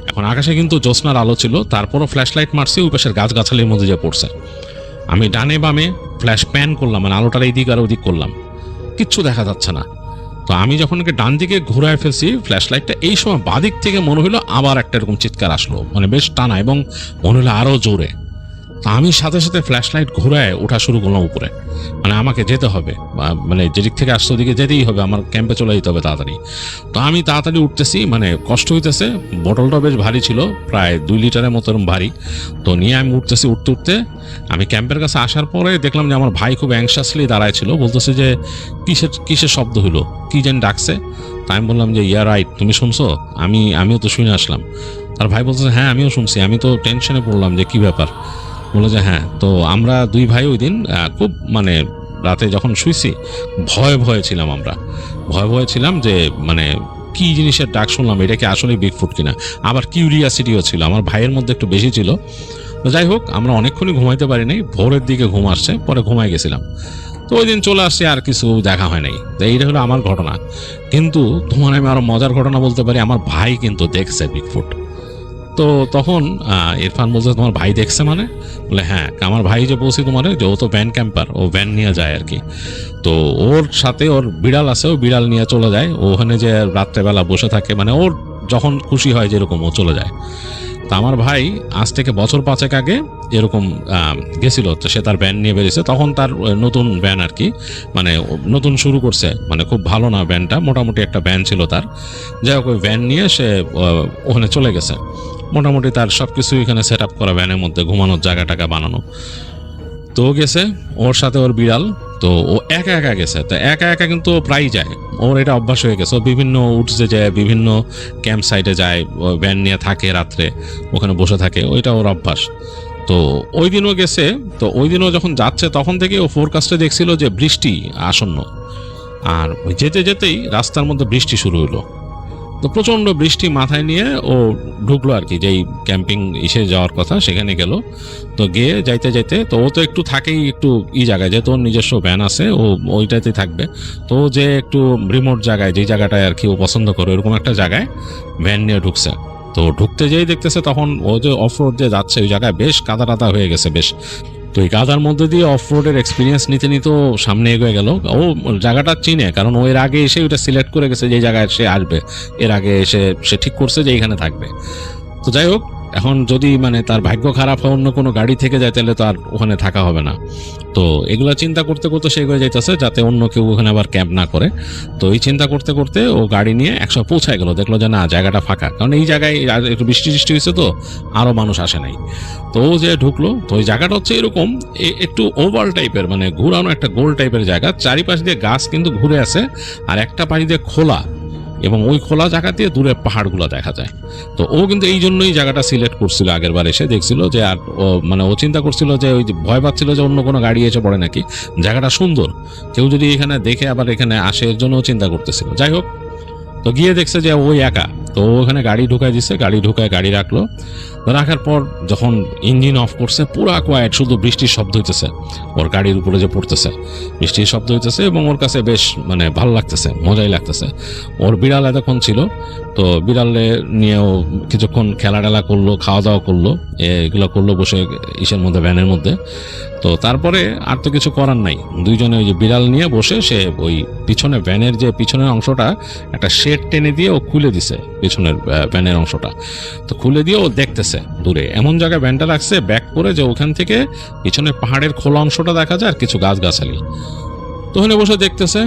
এখন আকাশে কিন্তু জ্যোৎস্নার আলো ছিল, তারপরও ফ্ল্যাশ লাইট মারছি, ওই পাশের গাছগাছালির মধ্যে যে পড়ছে। আমি ডানে বামে ফ্ল্যাশ প্যান করলাম, মানে আলোটার এই দিক আর ওই দিক করলাম, কিচ্ছু দেখা যাচ্ছে না। তো আমি যখন ডান দিকে ঘুরায় ফেলছি ফ্ল্যাশ লাইটটা, এই সময় বাদিক থেকে মনে হলো আবার একটা এরকম চিৎকার আসলো, মানে বেশ টানা, এবং মনে হলো আরও জোরে। তো আমি সাথে সাথে ফ্ল্যাশ লাইট ঘুরায় ওঠা শুরু করলাম উপরে, মানে আমাকে যেতে হবে, মানে যেদিক থেকে আসছে ওদিকে যেতেই হবে, আমার ক্যাম্পে চলে যেতে হবে তাড়াতাড়ি। তো আমি তাড়াতাড়ি উঠতেছি, মানে কষ্ট হইতেছে, বোতলটা বেশ ভারী ছিল, প্রায় 2 লিটারের মতো ভারী। তো নিয়ে আমি উঠতেছি, উঠতে উঠতে আমি ক্যাম্পের কাছে আসার পরে দেখলাম যে আমার ভাই খুব অ্যাংশাসলি দাঁড়ায় ছিল, বলতেছে যে কিসের শব্দ হলো, কি যেন ডাকছে। তাই আমি বললাম যে ইয়া রাইট, তুমি শুনছো? আমিও তো শুনে আসলাম। আর ভাই বলতেছে হ্যাঁ আমিও শুনছি, আমি তো টেনশনে পড়লাম যে কি ব্যাপার। বলে যে হ্যাঁ, তো আমরা 2 ভাই ওই দিন খুব মানে রাতে যখন শুইছি ভয়ে ছিলাম, আমরা ভয়ে ছিলাম যে মানে কি জিনিসের ডাক শুনলাম, এটা কি আসলে বিগফুট কিনা। আবার কিউরিয়াসিটিও ছিল আমার ভাইয়ের মধ্যে, একটু বেশি ছিল। তো যাই হোক, আমরা অনেকক্ষণই ঘুমাইতে পারি নাই, ভোরের দিকে ঘুম আসছে, পরে ঘুমাই গেছিলাম। তো ওই দিন চলে আসছে, আর কিছু দেখা হয় নাই। তো এইটা হলো আমার ঘটনা। কিন্তু তোমার আমি আরো মজার ঘটনা বলতে পারি, আমার ভাই কিন্তু দেখছে বিগফুট। তো তখন ইরফান বলছে তোমার ভাই দেখছে মানে? বলে হ্যাঁ, আমার ভাই যে বলছি তোমার, যে ও তো ভ্যান ক্যাম্পার, ও ভ্যান নিয়ে যায় আর কি। তো ওর সাথে ওর বিড়াল আছে, ও বিড়াল নিয়ে চলে যায়, ওখানে যে রাত্রেবেলা বসে থাকে, মানে ওর যখন খুশি হয় যেরকম ও চলে যায়। তা আমার ভাই আজ থেকে বছর 5 আগে এরকম গেছিল, তো সে তার ভ্যান নিয়ে বেরিয়েছে, তখন তার নতুন ভ্যান আর কি, মানে নতুন শুরু করছে, মানে খুব ভালো না ভ্যানটা, মোটামুটি একটা ভ্যান ছিল তার। যাই হোক, ওই ভ্যান নিয়ে সে ওখানে চলে গেছে, মোটামুটি তার সব কিছু এখানে সেট আপ করা, ভ্যানের মধ্যে ঘুমানোর জায়গা টাকা বানানো। তো গেছে ওর সাথে ওর বিড়াল। তো ও একা গেছে, তো একা কিন্তু প্রায়ই যায়, ওর এটা অভ্যাস হয়ে গেছে। ও বিভিন্ন উডসে যায়, বিভিন্ন ক্যাম্প সাইটে যায়, ভ্যান নিয়ে থাকে, রাত্রে ওখানে বসে থাকে, ওইটা ওর অভ্যাস। তো ওই দিনও গেছে। তো ওই দিনও যখন যাচ্ছে তখন থেকে ও ফোরকাস্টে দেখছিল যে বৃষ্টি আসন্ন, আর ওই যেতেই রাস্তার মধ্যে বৃষ্টি শুরু হলো। তো প্রচণ্ড বৃষ্টি মাথায় নিয়ে ও ঢুকলো আর কি, যেই ক্যাম্পিং এসে যাওয়ার কথা সেখানে গেল। তো গিয়ে যাইতে তো ও তো একটু থাকেই একটু জায়গায়, যেহেতু ওর নিজস্ব ভ্যান আছে, ও ওইটাতেই থাকবে। তো যে একটু রিমোট জায়গায়, যেই জায়গাটায় আর কি ও পছন্দ করে, এরকম একটা জায়গায় ভ্যান নিয়ে ঢুকছে। তো ঢুকতে যেই দেখতেছে তখন ও যে অফ রোড যে যাচ্ছে ওই জায়গায় বেশ কাদা হয়ে গেছে বেশ। তো তো এই কাদার মধ্যে দিয়ে অফ রোডের এক্সপিরিয়েন্স নিতে নিতে ও সামনে এগিয়ে গেল। ও জায়গাটা চিনে, কারণ ও এর আগে এসে ওটা সিলেক্ট করে গেছে যে জায়গায় সে আসবে। এর আগে এসে সে ঠিক করছে যে এইখানে থাকবে। তো যাই হোক, এখন যদি মানে তার ভাগ্য খারাপ হয় অন্য কোনো গাড়ি থেকে যায়, তাহলে তো আর ওখানে থাকা হবে না। তো এগুলা চিন্তা করতে করতে সে এগিয়ে যাইতেছে যাতে অন্য কেউ ওখানে আবার ক্যাম্প না করে। তো এই চিন্তা করতে করতে ও গাড়ি নিয়ে 100 পৌঁছায় গেল, দেখলো যে না, জায়গাটা ফাঁকা, কারণ এই জায়গায় একটু বৃষ্টি হয়েছে, তো আরো মানুষ আসে নাই। তো ও যে ঢুকলো, তো ওই জায়গাটা হচ্ছে এরকম একটু ওভাল টাইপের, মানে ঘুরানো একটা গোল টাইপের জায়গা। চারিপাশ দিয়ে গাছ কিন্তু ঘুরে আছে, আর একটা পাশ দিয়ে খোলা, এবং ওই খোলা জায়গা দিয়ে দূরে পাহাড়গুলো দেখা যায়। তো ও কিন্তু এই জন্যই জায়গাটা সিলেক্ট করছিল। আগের বার এসে দেখছিল যে, আর ও চিন্তা করছিল যে, ওই যে ভয় পাচ্ছিল যে অন্য কোনো গাড়ি এসে পড়ে নাকি, জায়গাটা সুন্দর, কেউ যদি এখানে দেখে আবার এখানে আসে, এর জন্য চিন্তা করতেছিল। যাই হোক, তো গিয়ে দেখছে যে ওই একা। তো ওখানে গাড়ি ঢুকাই দিচ্ছে, গাড়ি ঢুকায় গাড়ি রাখলো। রাখার পর যখন ইঞ্জিন অফ করছে, পুরা কোয়াইট, শুধু বৃষ্টির শব্দ হইতেছে, ওর গাড়ির উপরে যে পড়তেছে বৃষ্টির শব্দ হইতেছে, এবং ওর কাছে বেশ মানে ভালো লাগতেছে, মজাই লাগতেছে। ওর বিড়াল এতক্ষণ ছিল, তো বিড়ালে নিয়েও কিছুক্ষণ খেলা টেলা করলো, খাওয়া দাওয়া করলো, এগুলো করলো বসে ইসের মধ্যে, ভ্যানের মধ্যে। তো তারপরে আর তো কিছু করার নাই, দুইজনে ওই যে বিড়াল নিয়ে বসে সে ওই পিছনে ভ্যানের যে পিছনের অংশটা একটা শেড টেনে দিয়ে ও খুলে দিছে, পিছনের ভ্যানের অংশটা। তো খুলে দিয়ে ও দেখতেছে দূরে এমন জায়গায় ভ্যানটা রাখছে ব্যাক করে, যে ওখান থেকে পিছনে পাহাড়ের খোলা অংশটা দেখা যায় আর কিছু গাছগাছালি। তো ওখানে বসে দেখতেছে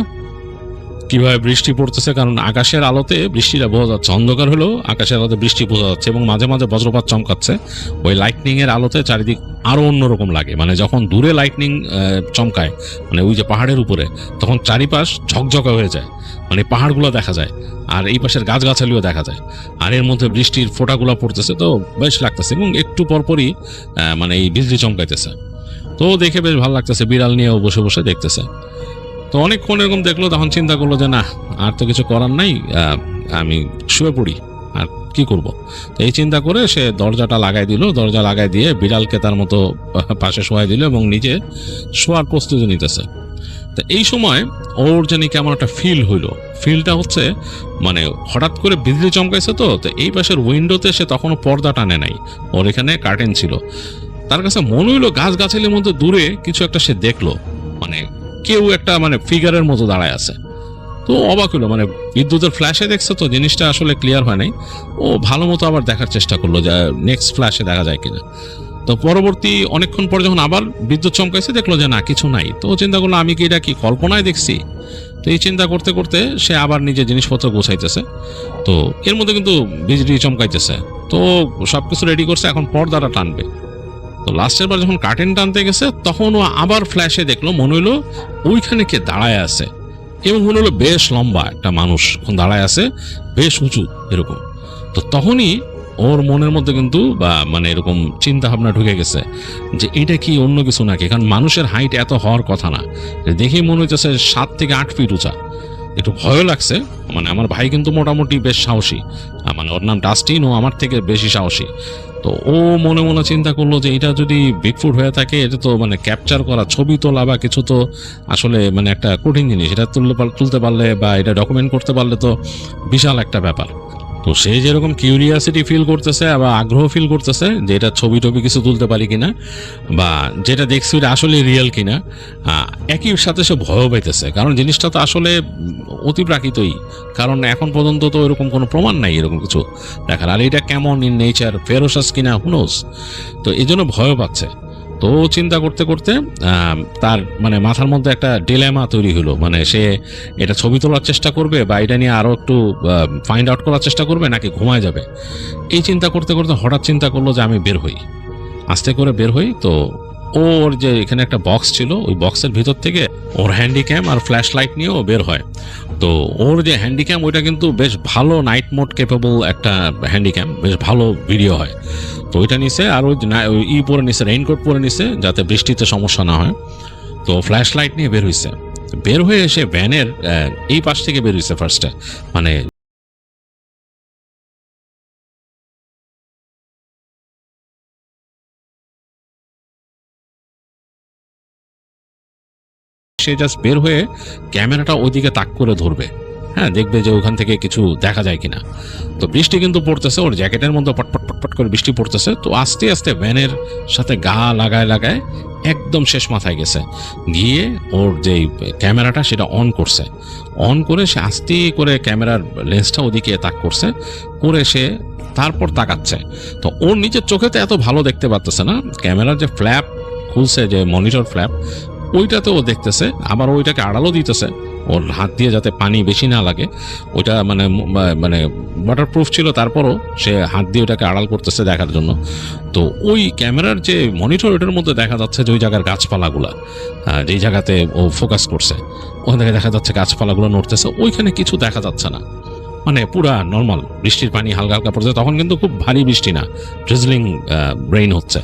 কিভাবে বৃষ্টি পড়তেছে, কারণ আকাশের আলোতে বৃষ্টিটা বোঝা যাচ্ছে, অন্ধকার হলেও আকাশের আলোতে বৃষ্টি বোঝা যাচ্ছে, এবং মাঝে মাঝে বজ্রপাত চমকাচ্ছে। ওই লাইটনিং এর আলোতে চারিদিক আরো অন্যরকম লাগে, মানে যখন দূরে লাইটনিং চমকায়, মানে ওই যে পাহাড়ের উপরে, তখন চারিপাশ ঝকঝকা হয়ে যায়, মানে পাহাড়গুলো দেখা যায়, আর এই পাশের গাছগাছালিও দেখা যায়, আর এর মধ্যে বৃষ্টির ফোঁটাগুলো পড়তেছে, তো বেশ লাগতেছে, এবং একটু পরপরই মানে এই বিজলি চমকাইতেছে। তো দেখে বেশ ভালো লাগতেছে, বিড়াল নিয়েও বসে বসে দেখতেছে। তো অনেকক্ষণ এরকম দেখলো, তখন চিন্তা করলো যে না, আর তো কিছু করার নাই, আমি শুয়ে পড়ি, আর কি করব। তো এই চিন্তা করে সে দরজাটা লাগাই দিল, দরজা লাগাই দিয়ে বিড়ালকে তার মতো পাশে শোয়াই দিল, এবং নিজে শোয়ার প্রস্তুতি নিতেছে। তো এই সময় ওর জানি কেমন একটা ফিল হইলো। ফিলটা হচ্ছে মানে হঠাৎ করে বিজলি চমকাইছে, তো এই পাশের উইন্ডোতে সে তখনও পর্দা টানে নাই, ওর এখানে কার্টেন ছিল। তার কাছে মনে হইলো গাছগাছালির মধ্যে দূরে কিছু একটা সে দেখলো, মানে কেউ একটা মানে ফিগারের মতো দাঁড়ায় আছে। তো অবাক হলো, মানে বিদ্যুতের ফ্ল্যাশে দেখছে তো জিনিসটা আসলে ক্লিয়ার হয় নাই। ও ভালো মতো আবার দেখার চেষ্টা করলো যে নেক্সট ফ্ল্যাশে দেখা যায় কিনা। তো পরবর্তী অনেকক্ষণ পর যখন আবার বিদ্যুৎ চমকাইছে, দেখলো যে না, কিছু নাই। তো চিন্তা করলো আমি কি এটা কি কল্পনায় দেখছি। তো এই চিন্তা করতে করতে সে আবার নিজের জিনিসপত্র গোছাইতেছে। তো এর মধ্যে কিন্তু বিজলি চমকাইতেছে, তো সবকিছু রেডি করছে, এখন পর্দাটা টানবে। তো লাস্টের বার যখন কার্টেন টানতে গেছে, তখন ও আবার ফ্ল্যাশে দেখলো, মনে হলো ওইখানে কে দাঁড়ায় আছে, এবং মনে হলো বেশ লম্বা একটা মানুষ দাঁড়ায় আছে, বেশ উঁচু এরকম। তো তখনই ওর মনের মধ্যে কিন্তু বা মানে এরকম চিন্তা ভাবনা ঢুকে গেছে যে এটা কি অন্য কিছু নাকি, কারণ মানুষের হাইট এত হওয়ার কথা না। দেখেই মনে হচ্ছে 7 থেকে 8 ফিট উঁচা। একটু ভয়ও লাগছে, মানে আমার ভাই কিন্তু মোটামুটি বেশ সাহসী, মানে ওর নাম ডাস্টিন, ও আমার থেকে বেশি সাহসী। তো ও মনে মনে চিন্তা করলো যে এটা যদি বিগফুট হয়ে থাকে, এটা তো মানে ক্যাপচার করা, ছবি তোলা বা কিছু তো আসলে মানে একটা কঠিন জিনিস। এটা তুলতে পারলে বা এটা ডকুমেন্ট করতে পারলে তো বিশাল একটা ব্যাপার। তো সে যেরকম কিউরিয়াসিটি ফিল করতেছে বা আগ্রহ ফিল করতেছে যে এটা ছবি টবি কিছু তুলতে পারি কিনা, বা যেটা দেখছি ওটা আসলে রিয়েল কিনা, একই সাথে সে ভয়ও পাইতেছে, কারণ জিনিসটা তো আসলে অতিপ্রাকৃতই, কারণ এখন পর্যন্ত তো এরকম কোনো প্রমাণ নাই এরকম কিছু দেখার। আর এটা কেমন ইন নেচার, ফেরোসাস কিনা হুনোস। তো এই জন্য ভয়ও পাচ্ছে। তো চিন্তা করতে করতে তার মানে মাথার মধ্যে একটা ডিলেমা তৈরি হলো, মানে সে এটা ছবি তোলার চেষ্টা করবে বা এটা নিয়ে আরো একটু ফাইন্ড আউট করার চেষ্টা করবে, নাকি ঘুমায় যাবে। এই চিন্তা করতে করতে হঠাৎ চিন্তা করলো যে আমি বের হই, আস্তে করে বের হই। তো ওর যে এখানে একটা বক্স ছিল, ওই বক্সের ভিতর থেকে ওর হ্যান্ডিক্যাম আর ফ্ল্যাশ লাইট নিয়েও বের হয়। তো ওর যে হ্যান্ডিক্যাম, ওইটা কিন্তু বেশ ভালো নাইট মোড ক্যাপেবল একটা হ্যান্ডিক্যাম, বেশ ভালো ভিডিও হয়। তো ওইটা নিছে, আর ওই পরে নিছে, রেইনকোট পরে নিছে যাতে বৃষ্টিতে সমস্যা না হয়। তো ফ্ল্যাশ লাইট নিয়ে বের হইছে। বের হয়ে এসে ভ্যানের এই পাশ থেকে বের হইছে ফার্স্টে, মানে সে জাস্ট বের হয়ে ক্যামেরাটা ওইদিকে তাক করে ধরবে, হ্যাঁ, দেখবে যে ওখান থেকে কিছু দেখা যায় কিনা। তো বৃষ্টি কিন্তু পড়তেছে, ওর জ্যাকেটের মধ্যে পটপট পটপট করে বৃষ্টি পড়তেছে। তো আস্তে আস্তে ভ্যানের সাথে গা লাগায় লাগায় একদম শেষ মাথায় গেছে, গিয়ে ওর যে ক্যামেরাটা সেটা অন করছে। অন করে সে আস্তে করে ক্যামেরার লেন্সটা ওদিকে তাক করছে, করে সে তারপর তাকাচ্ছে। তো ওর নিজের চোখে তো এত ভালো দেখতে পারতেছে না, ক্যামেরার যে ফ্ল্যাপ খুলছে, যে মনিটর ফ্ল্যাপ, ওইটাতে ও দেখতেছে, আবার ওইটাকে আড়ালও দিতেছে ওর হাত দিয়ে, যাতে পানি বেশি না লাগে। ওইটা মানে মানে ওয়াটারপ্রুফ ছিল, তারপরও সে হাত দিয়ে ওটাকে আড়াল করতেছে দেখার জন্য। তো ওই ক্যামেরার যে মনিটর, ওটার মধ্যে দেখা যাচ্ছে যে ওই জায়গার গাছপালাগুলা, যেই জায়গাতে ও ফোকাস করছে ওখান থেকে দেখা যাচ্ছে গাছপালাগুলো নড়তেছে, ওইখানে কিছু দেখা যাচ্ছে না। মানে পুরা নর্মাল বৃষ্টির পানি হালকা হালকা পড়ছে, তখন কিন্তু খুব ভারী বৃষ্টি না, ড্রিজলিং রেইন হচ্ছে।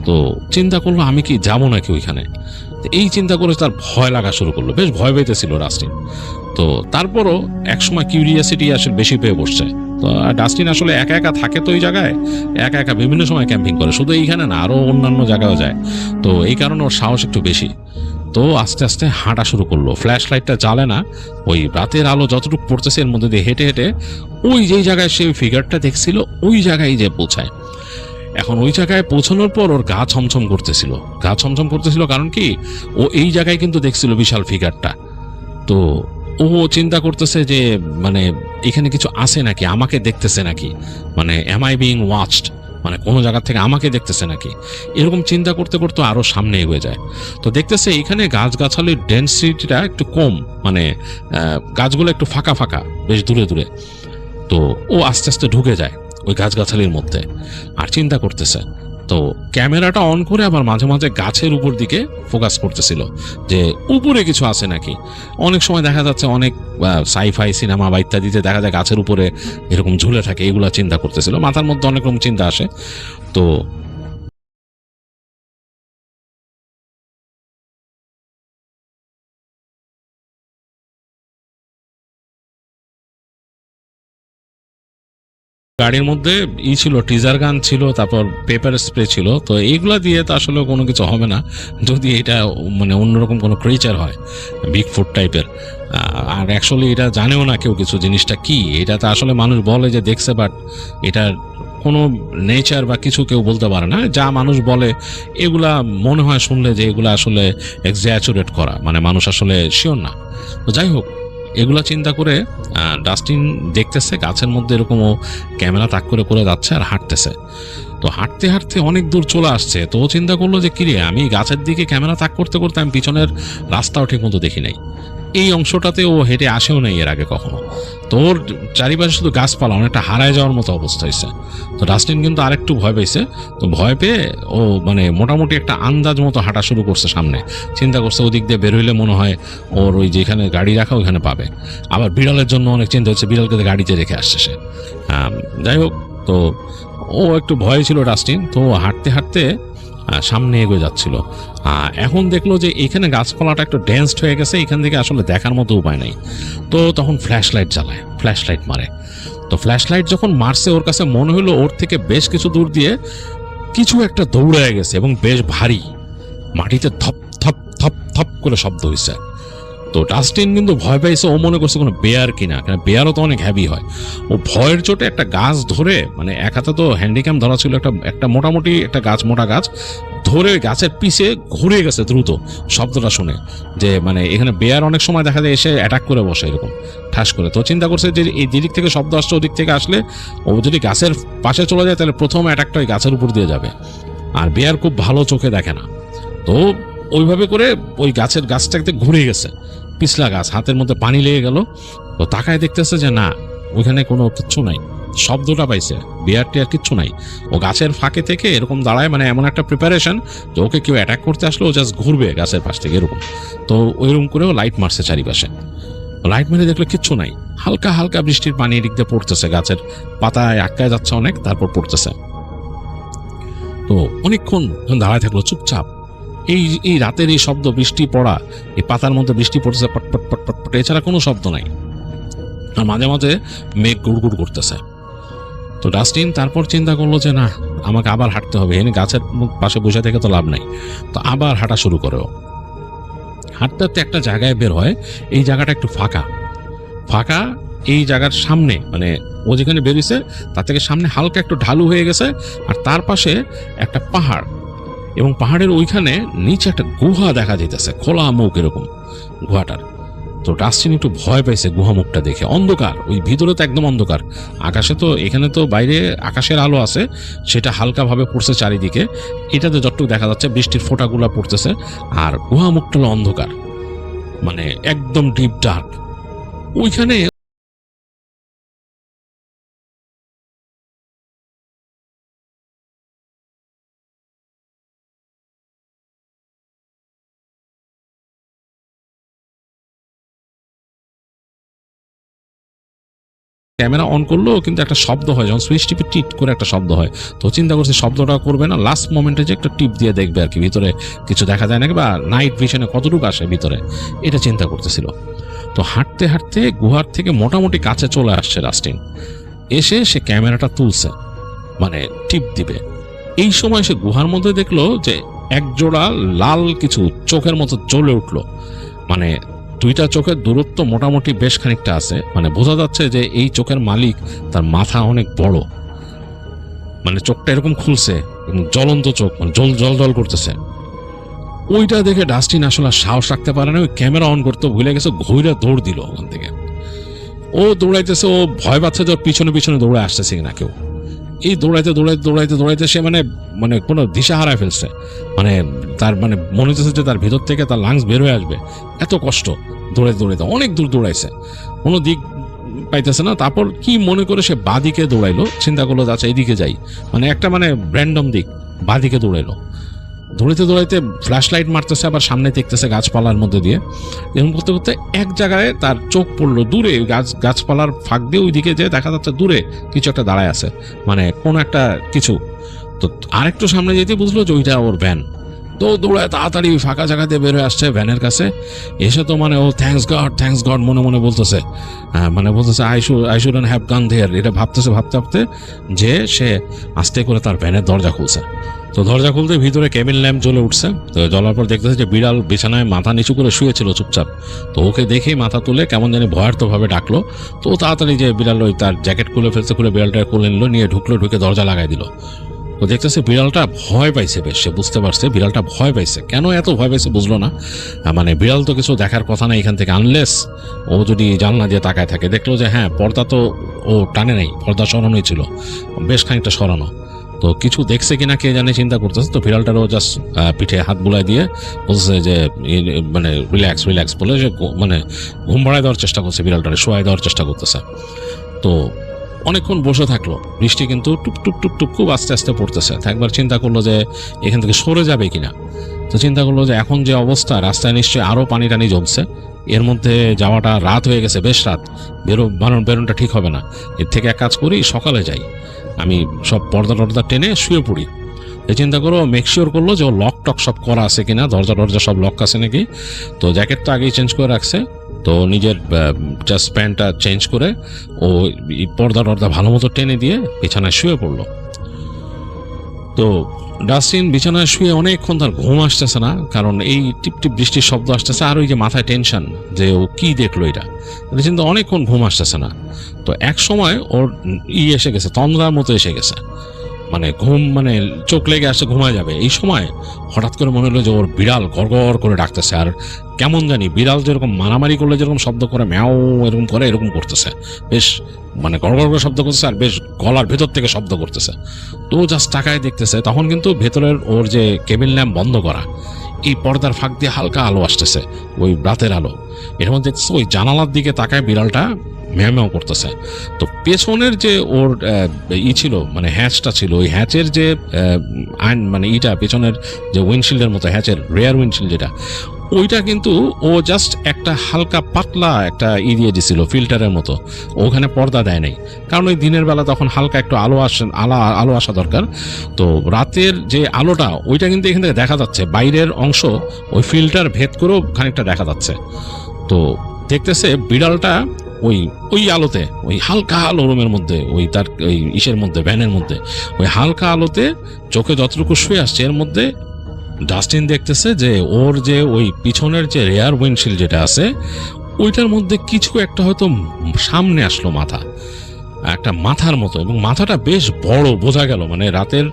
তো চিন্তা করলো আমি কি যাবো নাকি ওইখানে। এই চিন্তা করে তার ভয় লাগা শুরু করলো, বেশ ভয় পেতেছিল ডাস্টিন। তো তারপরও একসময় কিউরিয়াসিটি আসলে বেশি পেয়ে বসছে। তো ডাস্টিন আসলে একা একা থাকে, তো ওই জায়গায় একা একা বিভিন্ন সময় ক্যাম্পিং করে, শুধু এইখানে না, আরও অন্যান্য জায়গায়ও যায়। তো এই কারণে ওর সাহস একটু বেশি। তো আস্তে আস্তে হাঁটা শুরু করলো, ফ্ল্যাশ লাইটটা জ্বালে না, ওই রাতের আলো যতটুকু পড়তেছে এর মধ্যে দিয়ে হেঁটে হেঁটে ওই যেই জায়গায় সে ফিগারটা দেখছিল ওই জায়গায় যে পৌঁছায়। এখন ওই জায়গায় পৌঁছানোর পর ওর গা ছমছম করতেছিল, কারণ কি, ও এই জায়গায় কিন্তু দেখছিল বিশাল ফিগারটা। তো ও চিন্তা করতেছে যে মানে এখানে কিছু আছে নাকি, আমাকে দেখতেছে নাকি, মানে এম আই বিং ওয়াচড, মানে কোনো জায়গা থেকে আমাকে দেখতেছে নাকি, এরকম চিন্তা করতে করতে আরো সামনে এগিয়ে যায়। তো দেখতেছে এখানে গাছগাছালির ডেন্সিটিটা একটু কম, মানে গাছগুলো একটু ফাঁকা ফাঁকা, বেশ দূরে দূরে। তো ও আস্তে আস্তে ঢুকে যায় ওই গাছগাছালির মধ্যে, আর চিন্তা করতেছে। তো ক্যামেরাটা অন করে আবার মাঝে মাঝে গাছের উপর দিকে ফোকাস করতেছিল, যে উপরে কিছু আছে নাকি। অনেক সময় দেখা যাচ্ছে অনেক সাইফাই সিনেমা বা ইত্যাদিতে দেখা যায় গাছের উপরে এরকম ঝুলে থাকে, এগুলা চিন্তা করতেছিল, মাথার মধ্যে অনেক রকম চিন্তা আসে। তো গাড়ির মধ্যে ছিল টিজার গান ছিল, তারপর পেপার স্প্রে ছিল। তো এইগুলা দিয়ে তো আসলে কোনো কিছু হবে না, যদি এটা মানে অন্যরকম কোনো ক্রিয়েচার হয়, বিগ ফুট টাইপের। আর অ্যাকচুয়ালি এটা জানেও না কেউ কিছু, জিনিসটা কি এটা তো আসলে মানুষ বলে যে দেখছে, বাট এটার কোনো নেচার বা কিছু কেউ বলতে পারে না। যা মানুষ বলে এগুলা মনে হয় শুনলে যে এগুলা আসলে এক্সাচুরেট করা, মানে মানুষ আসলে শিওর না। তো যাই হোক, এগুলা চিন্তা করে ডাস্টিন দেখতেছে গাছের মধ্যে এরকম ও ক্যামেরা তাক করে করে যাচ্ছে আর হাঁটতেছে। তো হাঁটতে হাঁটতে অনেক দূর চলে আসছে। তো ও চিন্তা করলো যে কিরে, আমি গাছের দিকে ক্যামেরা তাক করতে করতে আমি পিছনের রাস্তাও ঠিক মতো দেখি নাই, এই অংশটাতে ও হেঁটে আসেও নাই এর আগে কখনো। তো ওর চারিপাশে শুধু গাছপালা, অনেকটা হারায় যাওয়ার মতো অবস্থা হয়েছে। তো ডাস্টিন কিন্তু আরেকটু ভয় পেয়েছে। তো ভয় পেয়ে ও মানে মোটামুটি একটা আন্দাজ মতো হাঁটা শুরু করছে সামনে। চিন্তা করছে ওদিক দিয়ে বের হইলে মনে হয় ওর ওই যেখানে গাড়ি রাখা ওইখানে পাবে। আবার বিড়ালের জন্য অনেক চিন্তা হচ্ছে, বিড়ালকে গাড়িতে রেখে আসছে সে। যাই হোক, তো ও একটু ভয় ছিল ডাস্টিন। তো হাঁটতে হাঁটতে সামনে এগিয়ে যাচ্ছিল। এখন দেখলো যে এখানে গাছপালাটা একটু ডেন্সড হয়ে গেছে, এখান থেকে আসলে দেখার মতো উপায় নাই। তো তখন ফ্ল্যাশ লাইট জ্বালায়, ফ্ল্যাশ লাইট মারে। তো ফ্ল্যাশ লাইট যখন মারছে, ওর কাছে মনে হলো ওর থেকে বেশ কিছু দূর দিয়ে কিছু একটা দৌড়ে গেছে এবং বেশ ভারী, মাটিতে থপ থপ থপ থপ করে শব্দ হয়েছে। তো ডাস্টিন কিন্তু ভয় পাইছে, ও মনে করছে কোনো বেয়ার কিনা, কারণ বেয়ারও তো অনেক হ্যাভি হয়। ও ভয়ের চোটে একটা গাছ ধরে, মানে এক হাতে তো হ্যান্ডিক্যাম ধরা ছিল, একটা মোটামুটি একটা গাছ, মোটা গাছ ধরে গাছের পিছে ঘুরে গেছে দ্রুত, শব্দটা শুনে যে মানে এখানে বেয়ার অনেক সময় দেখা যায় এসে অ্যাটাক করে বসে এরকম ঠাস করে। তো চিন্তা করছে যে এই দিক থেকে শব্দ আসছে, ওদিক থেকে আসলে ও যদি গাছের পাশে চলে যায় তাহলে প্রথম অ্যাটাকটা ওই গাছের উপর দিয়ে যাবে। আর বেয়ার খুব ভালো চোখে দেখে না। তো ওইভাবে করে ওই গাছটাকে ঘুরে গেছে, পিছলা গাছ, হাতের মধ্যে পানি লেগে গেল। তো তাকায় দেখতেছে যে না, ওইখানে কোনো কিচ্ছু নাই, শব্দটা পাইছে, বিয়ারটি আর কিচ্ছু নাই। ও গাছের ফাঁকে থেকে এরকম দাঁড়ায়, মানে এমন একটা প্রিপারেশন যে ওকে কেউ অ্যাটাক করতে আসলে ও জাস্ট ঘুরবে গাছের পাশ থেকে এরকম। তো ওইরকম করেও লাইট মারছে চারিপাশে। লাইট মেরে দেখলে কিচ্ছু নাই, হালকা হালকা বৃষ্টির পানি এদিক দিয়ে পড়তেছে, গাছের পাতায় আটকায় যাচ্ছে অনেক, তারপর পড়তেছে। তো অনেকক্ষণ দাঁড়ায় থাকলো চুপচাপ। এই রাতের এই শব্দ, বৃষ্টি পড়া, এই পাতার মধ্যে বৃষ্টি পড়তেছে পটপট পটপট পট, এছাড়া কোনো শব্দ নাই। আর মাঝে মাঝে মেঘ গুড়গুড় করতেছে। তো ডাস্টিন তারপর চিন্তা করলো যে না, আমাকে আবার হাঁটতে হবে, এনে গাছের পাশে বসে থেকে তো লাভ নাই। তো আবার হাঁটা শুরু করে। হাঁটতে হাঁটতে একটা জায়গায় বের হয়, এই জায়গাটা একটু ফাঁকা। ফাঁকা এই জায়গার সামনে, মানে ও যেখানে বেরিয়েছে তার থেকে সামনে হালকা একটু ঢালু হয়ে গেছে, আর তার পাশে একটা পাহাড়, এবং পাহাড়ের ওইখানে নিচে একটা গুহা দেখা যাইতেছে, খোলা মুখ এরকম গুহাটার। তো ডাস্টিন একটু ভয় পাইছে গুহা মুখটা দেখে। অন্ধকার, ওই ভিতরে তো একদম অন্ধকার, আকাশে তো, এখানে তো বাইরে আকাশের আলো আছে, সেটা হালকাভাবে পড়ছে চারিদিকে, এটাতে যতটুকু দেখা যাচ্ছে বৃষ্টির ফোঁটাগুলো পড়তেছে, আর গুহা মুখটা হলো অন্ধকার, মানে একদম ডিপ ডার্ক। ওইখানে ক্যামেরা অন করলো, কিন্তু একটা শব্দ হয়, যখন সুইচ টিপে টিপ করে একটা শব্দ হয়। তো চিন্তা করছে শব্দটা করবে না, লাস্ট মোমেন্টে যে একটা টিপ দিয়ে দেখবে আর কি ভিতরে কিছু দেখা যায় নাকি, বা নাইট ভিশনে কতটুকু আসে ভিতরে, এটা চিন্তা করতেছিল। তো হাঁটতে হাঁটতে গুহার থেকে মোটামুটি কাছে চলে আসছে ডাস্টিন। এসে সে ক্যামেরাটা তুলছে, মানে টিপ দিবে। এই সময় সে গুহার মধ্যে দেখলো যে একজোড়া লাল কিছু চোখের মতো জ্বলে উঠলো, মানে দুইটা চোখের দূরত্ব মোটামুটি বেশ খানিকটা আছে, মানে বোঝা যাচ্ছে যে এই চোখের মালিক, তার মাথা অনেক বড়, মানে চোখটা এরকম খুলছে, জ্বলন্ত চোখ, মানে জল জল জল করতেছে। ওইটা দেখে ডাস্টিন আসলে সাহস রাখতে পারে না, ওই ক্যামেরা অন করতে ভুলে গেছে, ঘুরে দৌড় দিল ওখান থেকে। ও দৌড়াইতেছে, ও ভয় পাচ্ছে যে পিছনে পিছনে দৌড়ে আসতেছে কিনা কেউ। এই দৌড়াইতে দৌড়াইতে দৌড়াইতে দৌড়াইতে সে মানে মানে কোনো দিশা হারায় ফেলছে, মানে তার মানে মনে হচ্ছে যে তার ভিতর থেকে তার লাংস বের হয়ে আসবে, এত কষ্ট। দৌড়াইতে দৌড়াইতে অনেক দূর দৌড়াইছে, কোনো দিক পাইতেছে না। তারপর কি মনে করে সে বাদিকে দৌড়াইলো, চিন্তা করলো আচ্ছা এইদিকে যাই, মানে একটা মানে র্যান্ডম দিক, বাদিকে দৌড়াইলো। দৌড়াইতে দৌড়াইতে ফ্ল্যাশ লাইট মারতেছে, আবার সামনে দেখতেছে গাছপালার মধ্যে দিয়ে। এরকম করতে করতে এক জায়গায় তার চোখ পড়লো দূরে, গাছপালার ফাঁক দিয়ে ওইদিকে যে দেখা যাচ্ছে দূরে কিছু একটা দাঁড়ায় আছে, মানে কোন একটা কিছু। তো আরেকটু সামনে যেতে বুঝলো যে ওইটা ওর ভ্যান। তো দৌড়ায় তাড়াতাড়ি ফাঁকা জায়গা দিয়ে বেরোয় আসছে ভ্যানের কাছে। এসে তো মানে ও থ্যাঙ্কস গড মনে মনে বলতেছে, মানে বলতেছে আই শুডন্ট হ্যাভ গান দেয়ার, এটা ভাবতেছে ভাবতে ভাবতে যে সে আস্তে করে তার ভ্যানের দরজা খুলছে। তো দরজা খুলতে ভিতরে কেবিন ল্যাম্প জ্বলে উঠছে। তো জ্বলার পর দেখতেছে যে বিড়াল বিছানায় মাথা নিচু করে শুয়েছিল চুপচাপ। তো ওকে দেখেই মাথা তুলে কেমন জানি ভয়ার্থভাবে ডাকলো। তো তাড়াতাড়ি যে বিড়াল ওই তার জ্যাকেট খুলে ফেলছে, খুলে বিড়ালটা খুলে নিল, নিয়ে ঢুকলো, ঢুকে দরজা লাগাই দিল। ও দেখতেছে বিড়ালটা ভয় পাইছে বেশ, সে বুঝতে পারছে বিড়ালটা ভয় পাইছে। কেন এত ভয় পাইছে বুঝলো না, মানে বিড়াল তো কিছু দেখার কথা না এখান থেকে, আনলেস ও যদি জানলা দিয়ে তাকায় থাকে। দেখলো যে হ্যাঁ পর্দা তো ও টানে নাই, পর্দা সরানোই ছিল, বেশ খানিকটা সরানো। তো কিছু দেখছে কিনা কে জানে, চিন্তা করতেছে। তো বিড়ালটারও জাস্ট পিঠে হাত বুলাই দিয়ে বলছে যে মানে রিল্যাক্স রিল্যাক্স বলে, যে মানে ঘুম বাড়ায় দেওয়ার চেষ্টা করছে, বিড়ালটারে শোয়াই দেওয়ার চেষ্টা করতেছে। তো অনেকক্ষণ বসে থাকলো, বৃষ্টি কিন্তু টুপ টুপ টুপ টুপ খুব আস্তে আস্তে পড়তেছে। একবার চিন্তা করলো যে এখান থেকে সরে যাবে কিনা। তো চিন্তা করলো যে এখন যে অবস্থা, রাস্তায় নিশ্চয়ই আরও পানি টানি জমছে, এর মধ্যে যাওয়াটা রাত হয়ে গেছে, বেশ রাত, বেরোনটা ঠিক হবে না। এর থেকে এক কাজ করি, সকালে যাই, আমি সব পর্দা টর্দা টেনে শুয়ে পড়ি। এই চিন্তা করো, মেকশিওর করলো যে ও লক টক সব করা আছে কিনা, দরজা টরজা সব লক আছে নাকি। তো জ্যাকেটটা আগেই চেঞ্জ করে রাখছে। তো নিজের জাস্ট প্যান্টটা চেঞ্জ করে ও পর্দা টর্দা ভালো মতো টেনে দিয়ে বিছানায় শুয়ে পড়লো। তো ডাস্টিন বিছানায় শুয়ে অনেকক্ষণ তার ঘুম আসতেছে না, কারণ এই টিপ টিপ বৃষ্টির শব্দ আসতেছে, আর ওই যে মাথায় টেনশন যে ও কি দেখলো এটা চিন্তা, অনেকক্ষণ ঘুম আসতেছে না। তো এক সময় ওর এসে গেছে, তন্দ্রার মতো এসে গেছে, মানে ঘুম, মানে চোখ লেগে আসছে, ঘুমায় যাবে। এই সময় হঠাৎ করে মনে হলো যে ওর বিড়াল গড়গড় করে ডাকতেছে, আর কেমন জানি বিড়াল যেরকম মারামারি করলে যেরকম শব্দ করে, ম্যাও এরকম করে, এরকম করতেছে, বেশ মানে গড়গড় করে শব্দ করতেছে, আর বেশ গলার ভেতর থেকে শব্দ করতেছে। তো জাস্ট তাকায় দেখতেছে, তখন কিন্তু ভেতরের ওর যে কেবিন ল্যাম্প বন্ধ করা, এই পর্দার ফাঁক দিয়ে হালকা আলো আসতেছে, ওই রাতের আলো। এর মধ্যে দেখতেছে ওই জানালার দিকে তাকায় বিড়ালটা ম্যাও ম্যাও করতেছে। তো পেছনের যে ওর ছিল, মানে হ্যাচটা ছিল, ওই হ্যাচের যে মানে ইটা পেছনের যে উইন্ডশিল্ডের মতো, হ্যাচের রেয়ার উইন্ডশিল্ড যেটা, ওইটা কিন্তু ও জাস্ট একটা হালকা পাতলা একটা দিয়ে দিছিল ফিল্টারের মতো, ওখানে পর্দা দেয় নাই, কারণ ওই দিনের বেলা তখন হালকা একটু আলো আসা দরকার। তো রাতের যে আলোটা ওইটা কিন্তু এখান থেকে দেখা যাচ্ছে, বাইরের অংশ ওই ফিল্টার ভেদ করেও খানিকটা দেখা যাচ্ছে। তো দেখতেছে বিড়ালটা ওই আলোতে, ওই হালকা আলো রুমের মধ্যে, ওই তার ওই ইসের মধ্যে, ভ্যানের মধ্যে, ওই হালকা আলোতে চোখে যতটুকু শুয়ে আসছে, এর মধ্যে ডাস্টিন দেখতেছে যে ওর যে ওই পিছনের যে রেয়ার উইন্ডশিল্ড যেটা আছে, ওইটার মধ্যে কিছু একটা হয়তো সামনে আসলো, মাথা, একটা মাথার মতো, এবং মাথাটা বেশ বড় বোঝা গেল। মানে রাতের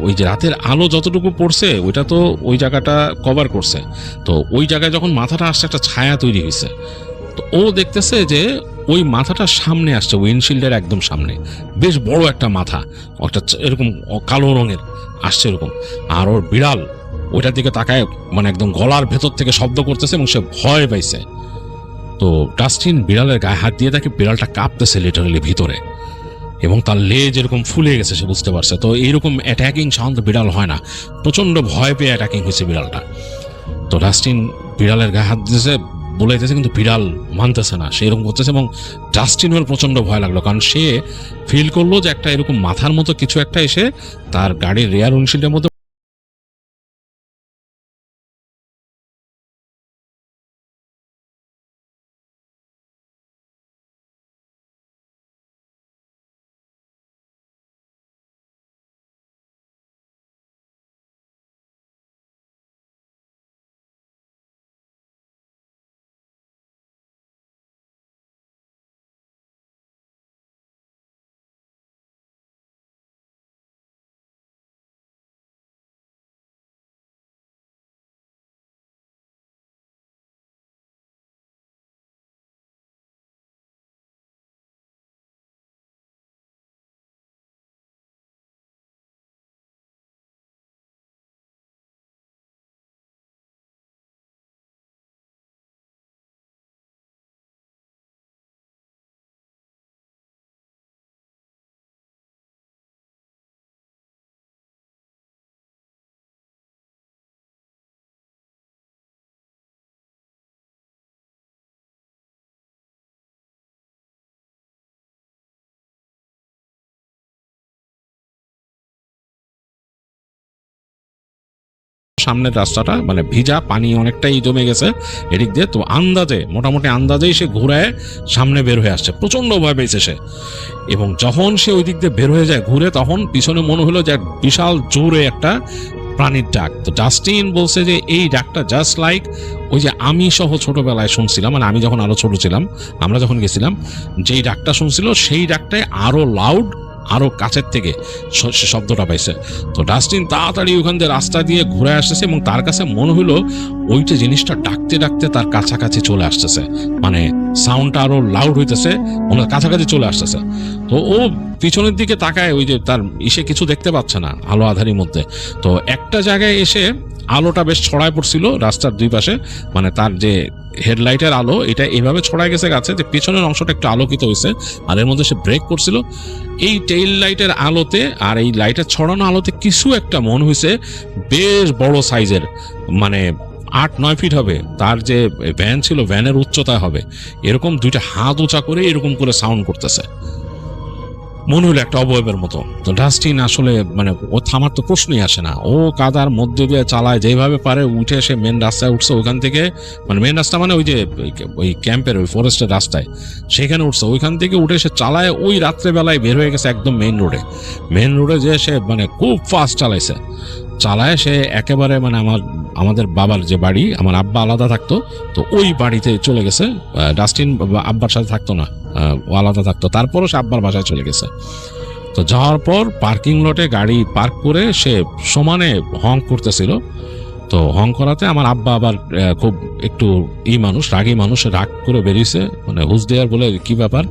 ওই যে রাতের আলো যতটুকু পড়ছে ওইটা তো ওই জায়গাটা কভার করছে, তো ওই জায়গায় যখন মাথাটা আসছে একটা ছায়া তৈরি হয়েছে। তো ও দেখতেছে যে ওই মাথাটা সামনে আসছে, উইন্ডশিল্ডের একদম সামনে, বেশ বড় একটা মাথা, একটা এরকম কালো রঙের আসছে এরকম। আর ওর বিড়াল ওইটার দিকে তাকায়, মানে একদম গলার ভেতর থেকে শব্দ করতেছে এবং সে ভয় পাইছে। তো ডাস্টিন বিড়ালের গায়ে হাত দিয়ে দেখে বিড়ালটা কাঁপতেছে লিটারালি ভিতরে, এবং তার লেজ এরকম ফুলে গেছে, সে বুঝতে পারছে। তো এইরকম অ্যাটাকিং শান্ত বিড়াল হয় না, প্রচন্ড ভয় পেয়ে অ্যাটাকিং হয়েছে বিড়ালটা। তো ডাস্টিন বিড়ালের গায়ে হাত দিয়েছে, বলাইতেছে, কিন্তু বিড়াল মানতেছে না, সে এরকম করতেছে। এবং ডাস্টিনের প্রচন্ড ভয় লাগলো, কারণ সে ফিল করলো যে একটা এরকম মাথার মতো কিছু একটা এসে তার গাড়ির রেয়ার উইন্ডশিল্ডের মধ্যে সামনের রাস্তাটা মানে ভিজা, পানি অনেকটাই জমে গেছে এদিক দিয়ে। তো আন্দাজে, মোটামুটি আন্দাজেই সে ঘুরায় সামনে বের হয়ে আসছে, প্রচন্ড ভয় পেয়েছে সে। এবং যখন সে ওই দিক দিয়ে বের হয়ে যায় ঘুরে, তখন পিছনে মনে হলো যে বিশাল জোরে একটা প্রাণীর ডাক। তো জাস্টিন বলছে যে এই ডাকটা জাস্ট লাইক ওই যে আমি সহ ছোটবেলায় শুনছিলাম, মানে আমি যখন আরো ছোট ছিলাম, আমরা যখন গেছিলাম, যেই ডাকটা শুনছিল সেই ডাকটাই আরো লাউড, আরো কাছের থেকে সে শব্দটা পাইছে। তো ডাস্টিন তাড়াতাড়ি ওখান দিয়ে রাস্তা দিয়ে ঘুরে আসতেছে, এবং তার কাছে মনে হলো ওইটা জিনিসটা ডাকতে ডাকতে তার কাছাকাছি চলে আসতেছে, মানে সাউন্ডটা আরো লাউড হইতেছে, ওনার কাছাকাছি চলে আসতেছে। তো ও পিছনের দিকে তাকায়, ওই যে তার ইসে কিছু দেখতে পাচ্ছে না আলো আধারির মধ্যে। তো একটা জায়গায় এসে আলোটা বেশ ছড়ায় পড়ছিল রাস্তার দুই পাশে, মানে তার যে হেডলাইটের আলো এটা এইভাবে ছড়ায় গেছে গাছে যে পিছনের অংশটা একটু আলোকিত হয়েছে, আর এর মধ্যে সে ব্রেক করছিল। এই টেইল লাইটের আলোতে আর এই লাইটের ছড়ানো আলোতে কিছু একটা মনে হয়েছে বেশ বড় সাইজের, মানে 8-9 ফিট হবে। তার যে ভ্যান ছিল, ভ্যানের উচ্চতা হবে এরকম, দুইটা হাত উঁচা করে এরকম করে সাউন্ড করতেছে, মনে হলো একটা অবয়বের মতো। তো ডাস্টিন আসলে মানে ও থামার তো প্রশ্নই আসে না, ও কাদার মধ্যে দিয়ে চালায় যেভাবে পারে, উঠে এসে মেন রাস্তায় উঠছে। ওইখান থেকে, মানে মেন রাস্তা মানে ওই যে ওই ক্যাম্পের ওই ফরেস্টের রাস্তায়, সেখানে উঠছে। ওইখান থেকে উঠে সে চালায়, ওই রাত্রেবেলায় বের হয়ে গেছে একদম মেইন রোডে যে সে মানে খুব ফাস্ট চালায় সে একেবারে, মানে আমাদের বাবার যে বাড়ি, আমার আব্বা আলাদা থাকতো, তো ওই বাড়িতে চলে গেছে। ডাস্টিন আব্বার সাথে থাকতো না, ও আলাদা থাকতো, তারপরও সে আব্বার বাসায় চলে গেছে। তো যাওয়ার পর পার্কিং লটে গাড়ি পার্ক করে সে সমানে হং করতেছিল। তো হং করাতে আমার আব্বা আবার খুব একটু রাগী মানুষ, রাগ করে বেরিয়েছে, মানে হুজ দেয়ার বলে কি ব্যাপার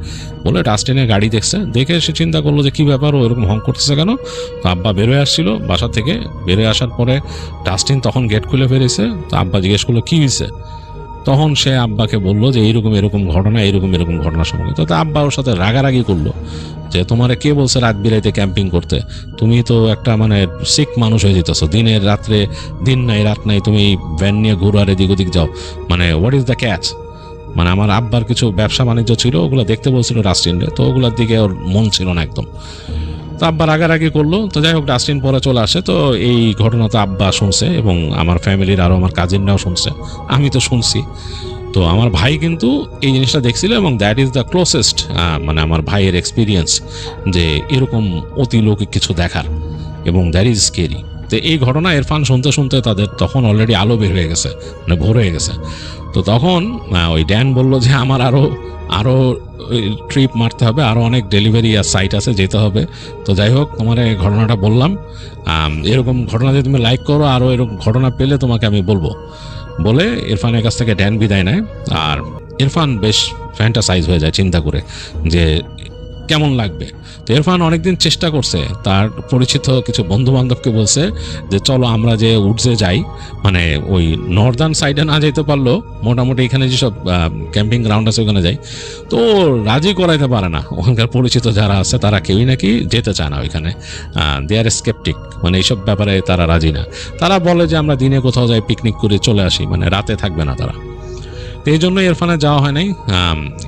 বলে ডাস্টিনের গাড়ি দেখে সে চিন্তা করলো যে কি ব্যাপার, ও এরকম হং করতেছে কেন। তো আব্বা বেরোয় আসছিল বাসা থেকে, বেরোয় আসার পরে ডাস্টিন তখন গেট খুলে ফেলেছে। তো আব্বা জিজ্ঞেস করলো কি হয়েছে, তখন সে আব্বাকে বললো যে এরকম ঘটনা সম্পর্কে। তো আব্বা ওর সাথে রাগারাগি করলো যে তোমারে কে বলছে রাত বিরাইতে ক্যাম্পিং করতে, তুমি তো একটা মানে সিক মানুষ হয়ে যেতেছো, দিনের রাত্রে দিন নাই রাত নাই তুমি ভ্যান নিয়ে ঘুরো আর এদিক ওদিক যাও, মানে হোয়াট ইজ দ্য ক্যাচ। মানে আমার আব্বার কিছু ব্যবসা বাণিজ্য ছিল, ওগুলো দেখতে বলছিল ডাস্টিনরে, তো ওগুলোর দিকে ওর মন ছিল না একদম। তো আব্বা রাগারাগি করলো। তো যাই হোক ডাস্টিন পরে চলে আসে। তো এই ঘটনা তো আব্বা শুনছে এবং আমার ফ্যামিলির আরও আমার কাজিনরাও শুনছে, আমি তো শুনছি। তো আমার ভাই কিন্তু এই জিনিসটা দেখছিল, এবং দ্যাট ইজ দ্য ক্লোজেস্ট মানে আমার ভাইয়ের এক্সপিরিয়েন্স যে এরকম অতিলৌকিক কিছু দেখার, এবং দ্যাট ইজ স্কেরি। তো এই ঘটনা ইরফান শুনতে তাদের তখন অলরেডি আলো বের হয়ে গেছে, মানে ভোর হয়ে গেছে। তো তো তখন ওই ড্যান বলল যে আমার আরও ট্রিপ মারতে হবে, আরও অনেক ডেলিভারি আর সাইট আছে, যেতে হবে। তো যাই হোক, তোমার এই ঘটনাটা বললাম, এরকম ঘটনা যদি তুমি লাইক করো, আরও এরকম ঘটনা পেলে তোমাকে আমি বলবো। বলে ইরফানের কাছ থেকে ড্যান বিদায় নেয়। আর ইরফান বেশ ফ্যান্টাসাইজ হয়ে যায় চিন্তা করে যে কেমন লাগবে। তো ইরফান অনেকদিন চেষ্টা করছে, তার পরিচিত কিছু বন্ধু বান্ধবকে বলছে যে চলো আমরা যে উডসে যাই, মানে ওই নর্দার্ন সাইডে না যেতে পারলেও মোটামুটি এখানে যেসব ক্যাম্পিং গ্রাউন্ড আছে ওখানে যাই। তো রাজি করাইতে পারে না, ওখানকার পরিচিত যারা আছে তারা কেউই নাকি যেতে চায় না ওইখানে। দে আর স্কেপটিক, মানে এইসব ব্যাপারে তারা রাজি না। তারা বলে যে আমরা দিনে কোথাও যাই, পিকনিক করে চলে আসি, মানে রাতে থাকবে না তারা। তো এই জন্য ইরফানের যাওয়া হয় নাই।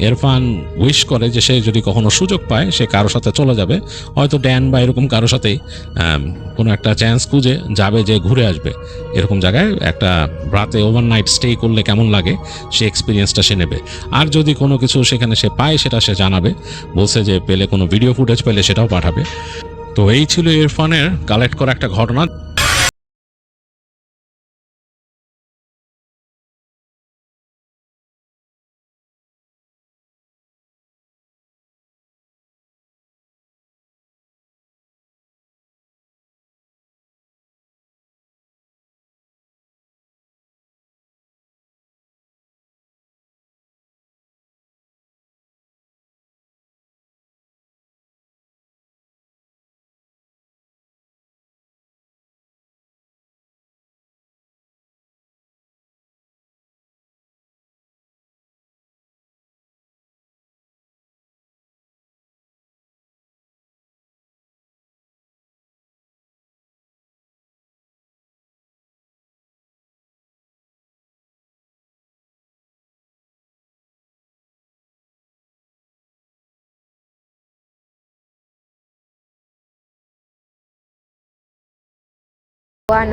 ইরফান উইশ করে যে সে যদি কখনো সুযোগ পায় সে কারোর সাথে চলে যাবে, হয়তো ড্যান বা এরকম কারোর সাথেই কোনো একটা চান্স খুঁজে যাবে, যে ঘুরে আসবে এরকম জায়গায় একটা রাতে ওভারনাইট স্টে করলে কেমন লাগে সে এক্সপিরিয়েন্সটা সে নেবে। আর যদি কোনো কিছু সেখানে সে পায় সেটা সে জানাবে, বলছে যে পেলে কোনো ভিডিও ফুটেজ পেলে সেটাও পাঠাবে। তো এই ছিল ইরফানের কালেক্ট করা একটা ঘটনা।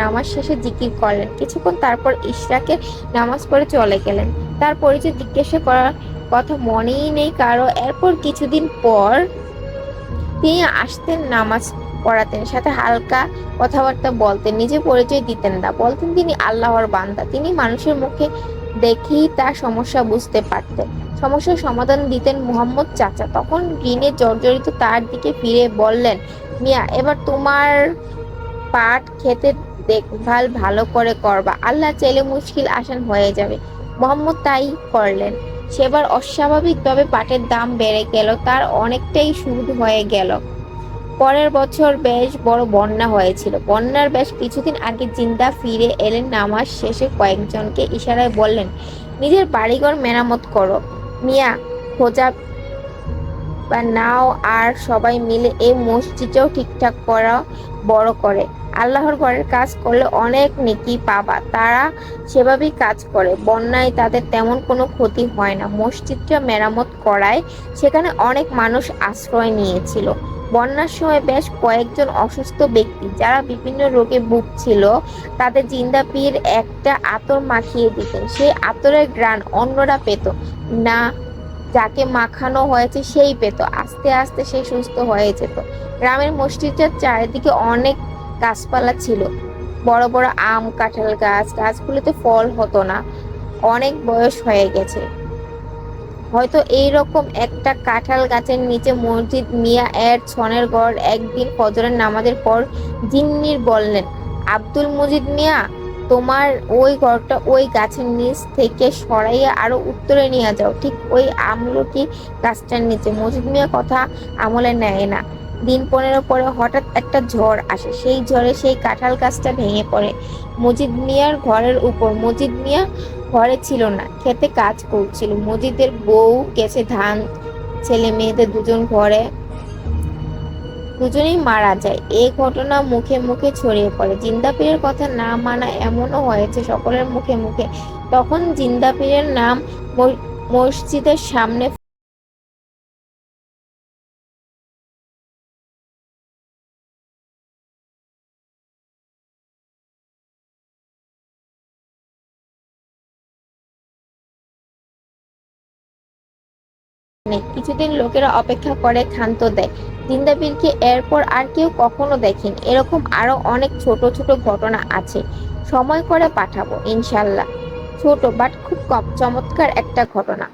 নামাজ শেষে জিকির করলেন কিছুক্ষণ, তারপর ইশরাকের নামাজ পড়ে চলে গেলেন। তার পরিচয় জিজ্ঞাসা করার কথা মনেই নেই কারো। এরপর কিছুদিন পর তিনি আসতেন, নামাজ পড়াতেন, সাথে হালকা কথাবার্তা বলতেন, নিজে পরিচয় দিতেন না, বলতেন তিনি আল্লাহর বান্দা। তিনি মানুষের মুখে দেখেই তার সমস্যা বুঝতে পারতেন, সমস্যার সমাধান দিতেন। মুহাম্মদ চাচা তখন ঋণে জর্জরিত তার দিকে ফিরে বললেন, মিয়া এবার তোমার পাট খেতে দেখভাল ভালো করে করবা, আল্লাহ চাইলে মুশকিল আসান হয়ে যাবে। মোহাম্মদ তাই করলেন। সেবার অস্বাভাবিকভাবে পাটের দাম বেড়ে গেল, তার অনেকটাই সুদ হয়ে গেল। পরের বছর বেশ বড় বন্যা হয়েছিল। বন্যার বেশ কিছুদিন আগে জিন্দা ফিরে এলেন। নামাজ শেষে কয়েকজনকে ইশারায় বললেন, নিজের বাড়িঘর মেরামত করো মিয়া, খোঁজা বা নাও, আর সবাই মিলে এই মসজিদটাও ঠিকঠাক করা বড় করে। আল্লাহর ঘরের কাজ করলে অনেক নেকি পাবা। তারা সেভাবেই কাজ করে, বন্যায় তাদের তেমন কোনো ক্ষতি হয় না। মসজিদটা মেরামত করায় সেখানে অনেক মানুষ আশ্রয় নিয়েছিল। বন্যার সময় বেশ কয়েকজন অসুস্থ ব্যক্তি যারা বিভিন্ন রোগে ভুগছিল তাদের জিন্দা পীর একটা আতর মাখিয়ে দিতেন। সেই আতরের ঘ্রাণ অন্যরা পেত না, যাকে মাখানো হয়েছে সেই পেত। আস্তে আস্তে সে সুস্থ হয়ে যেত। গ্রামের মসজিদটার চারিদিকে অনেক গাছপালা ছিল, বড় বড় আম কাঁঠাল গাছ। গাছগুলোতে ফল হতো না, অনেক বয়স হয়ে গেছে। হয়তো এইরকম একটা কাঁঠাল গাছের নিচে মসজিদ মিয়া এর ছনের ঘর। একদিন ফজরের নামাজের পর জিন্নির বললেন, আব্দুল মজিদ মিয়া, তোমার ওই ঘরটা ওই গাছের নিচ থেকে সরাইয়া আরো উত্তরে নিয়ে যাও, ঠিক ওই আমলকি গাছটার নিচে। মজিদ মিয়া কথা আমলে নেয় না। দিন 15 পরে হঠাৎ একটা ঝড় আসে, সেই ঝড়ে সেই কাঁঠাল গাছটা ভেঙে পড়ে মজিদ মিয়ার ঘরের উপর। মজিদ মিয়া ঘরে ছিল না, খেতে কাজ করছিল। মজিদের বউ গেছে ধান, ছেলে মেয়েদের দুজন ঘরে, দুজনেই মারা যায়। এই ঘটনা মুখে মুখে ছড়িয়ে পড়ে। জিন্দা পীরের কথা না মানা এমনও হয়েছে সকলের মুখে মুখে। তখন জিন্দা পীরের নাম মসজিদের সামনে নেই। কিছুদিন লোকেরা অপেক্ষা করে, ক্ষান্ত দেয়। জিন্দা পীরকে এরপর আর কেউ কখনো দেখেনি। এরকম আরো অনেক ছোট ছোট ঘটনা আছে, সময় করে পাঠাবো ইনশাল্লাহ। ছোট বাট খুব চমৎকার একটা ঘটনা।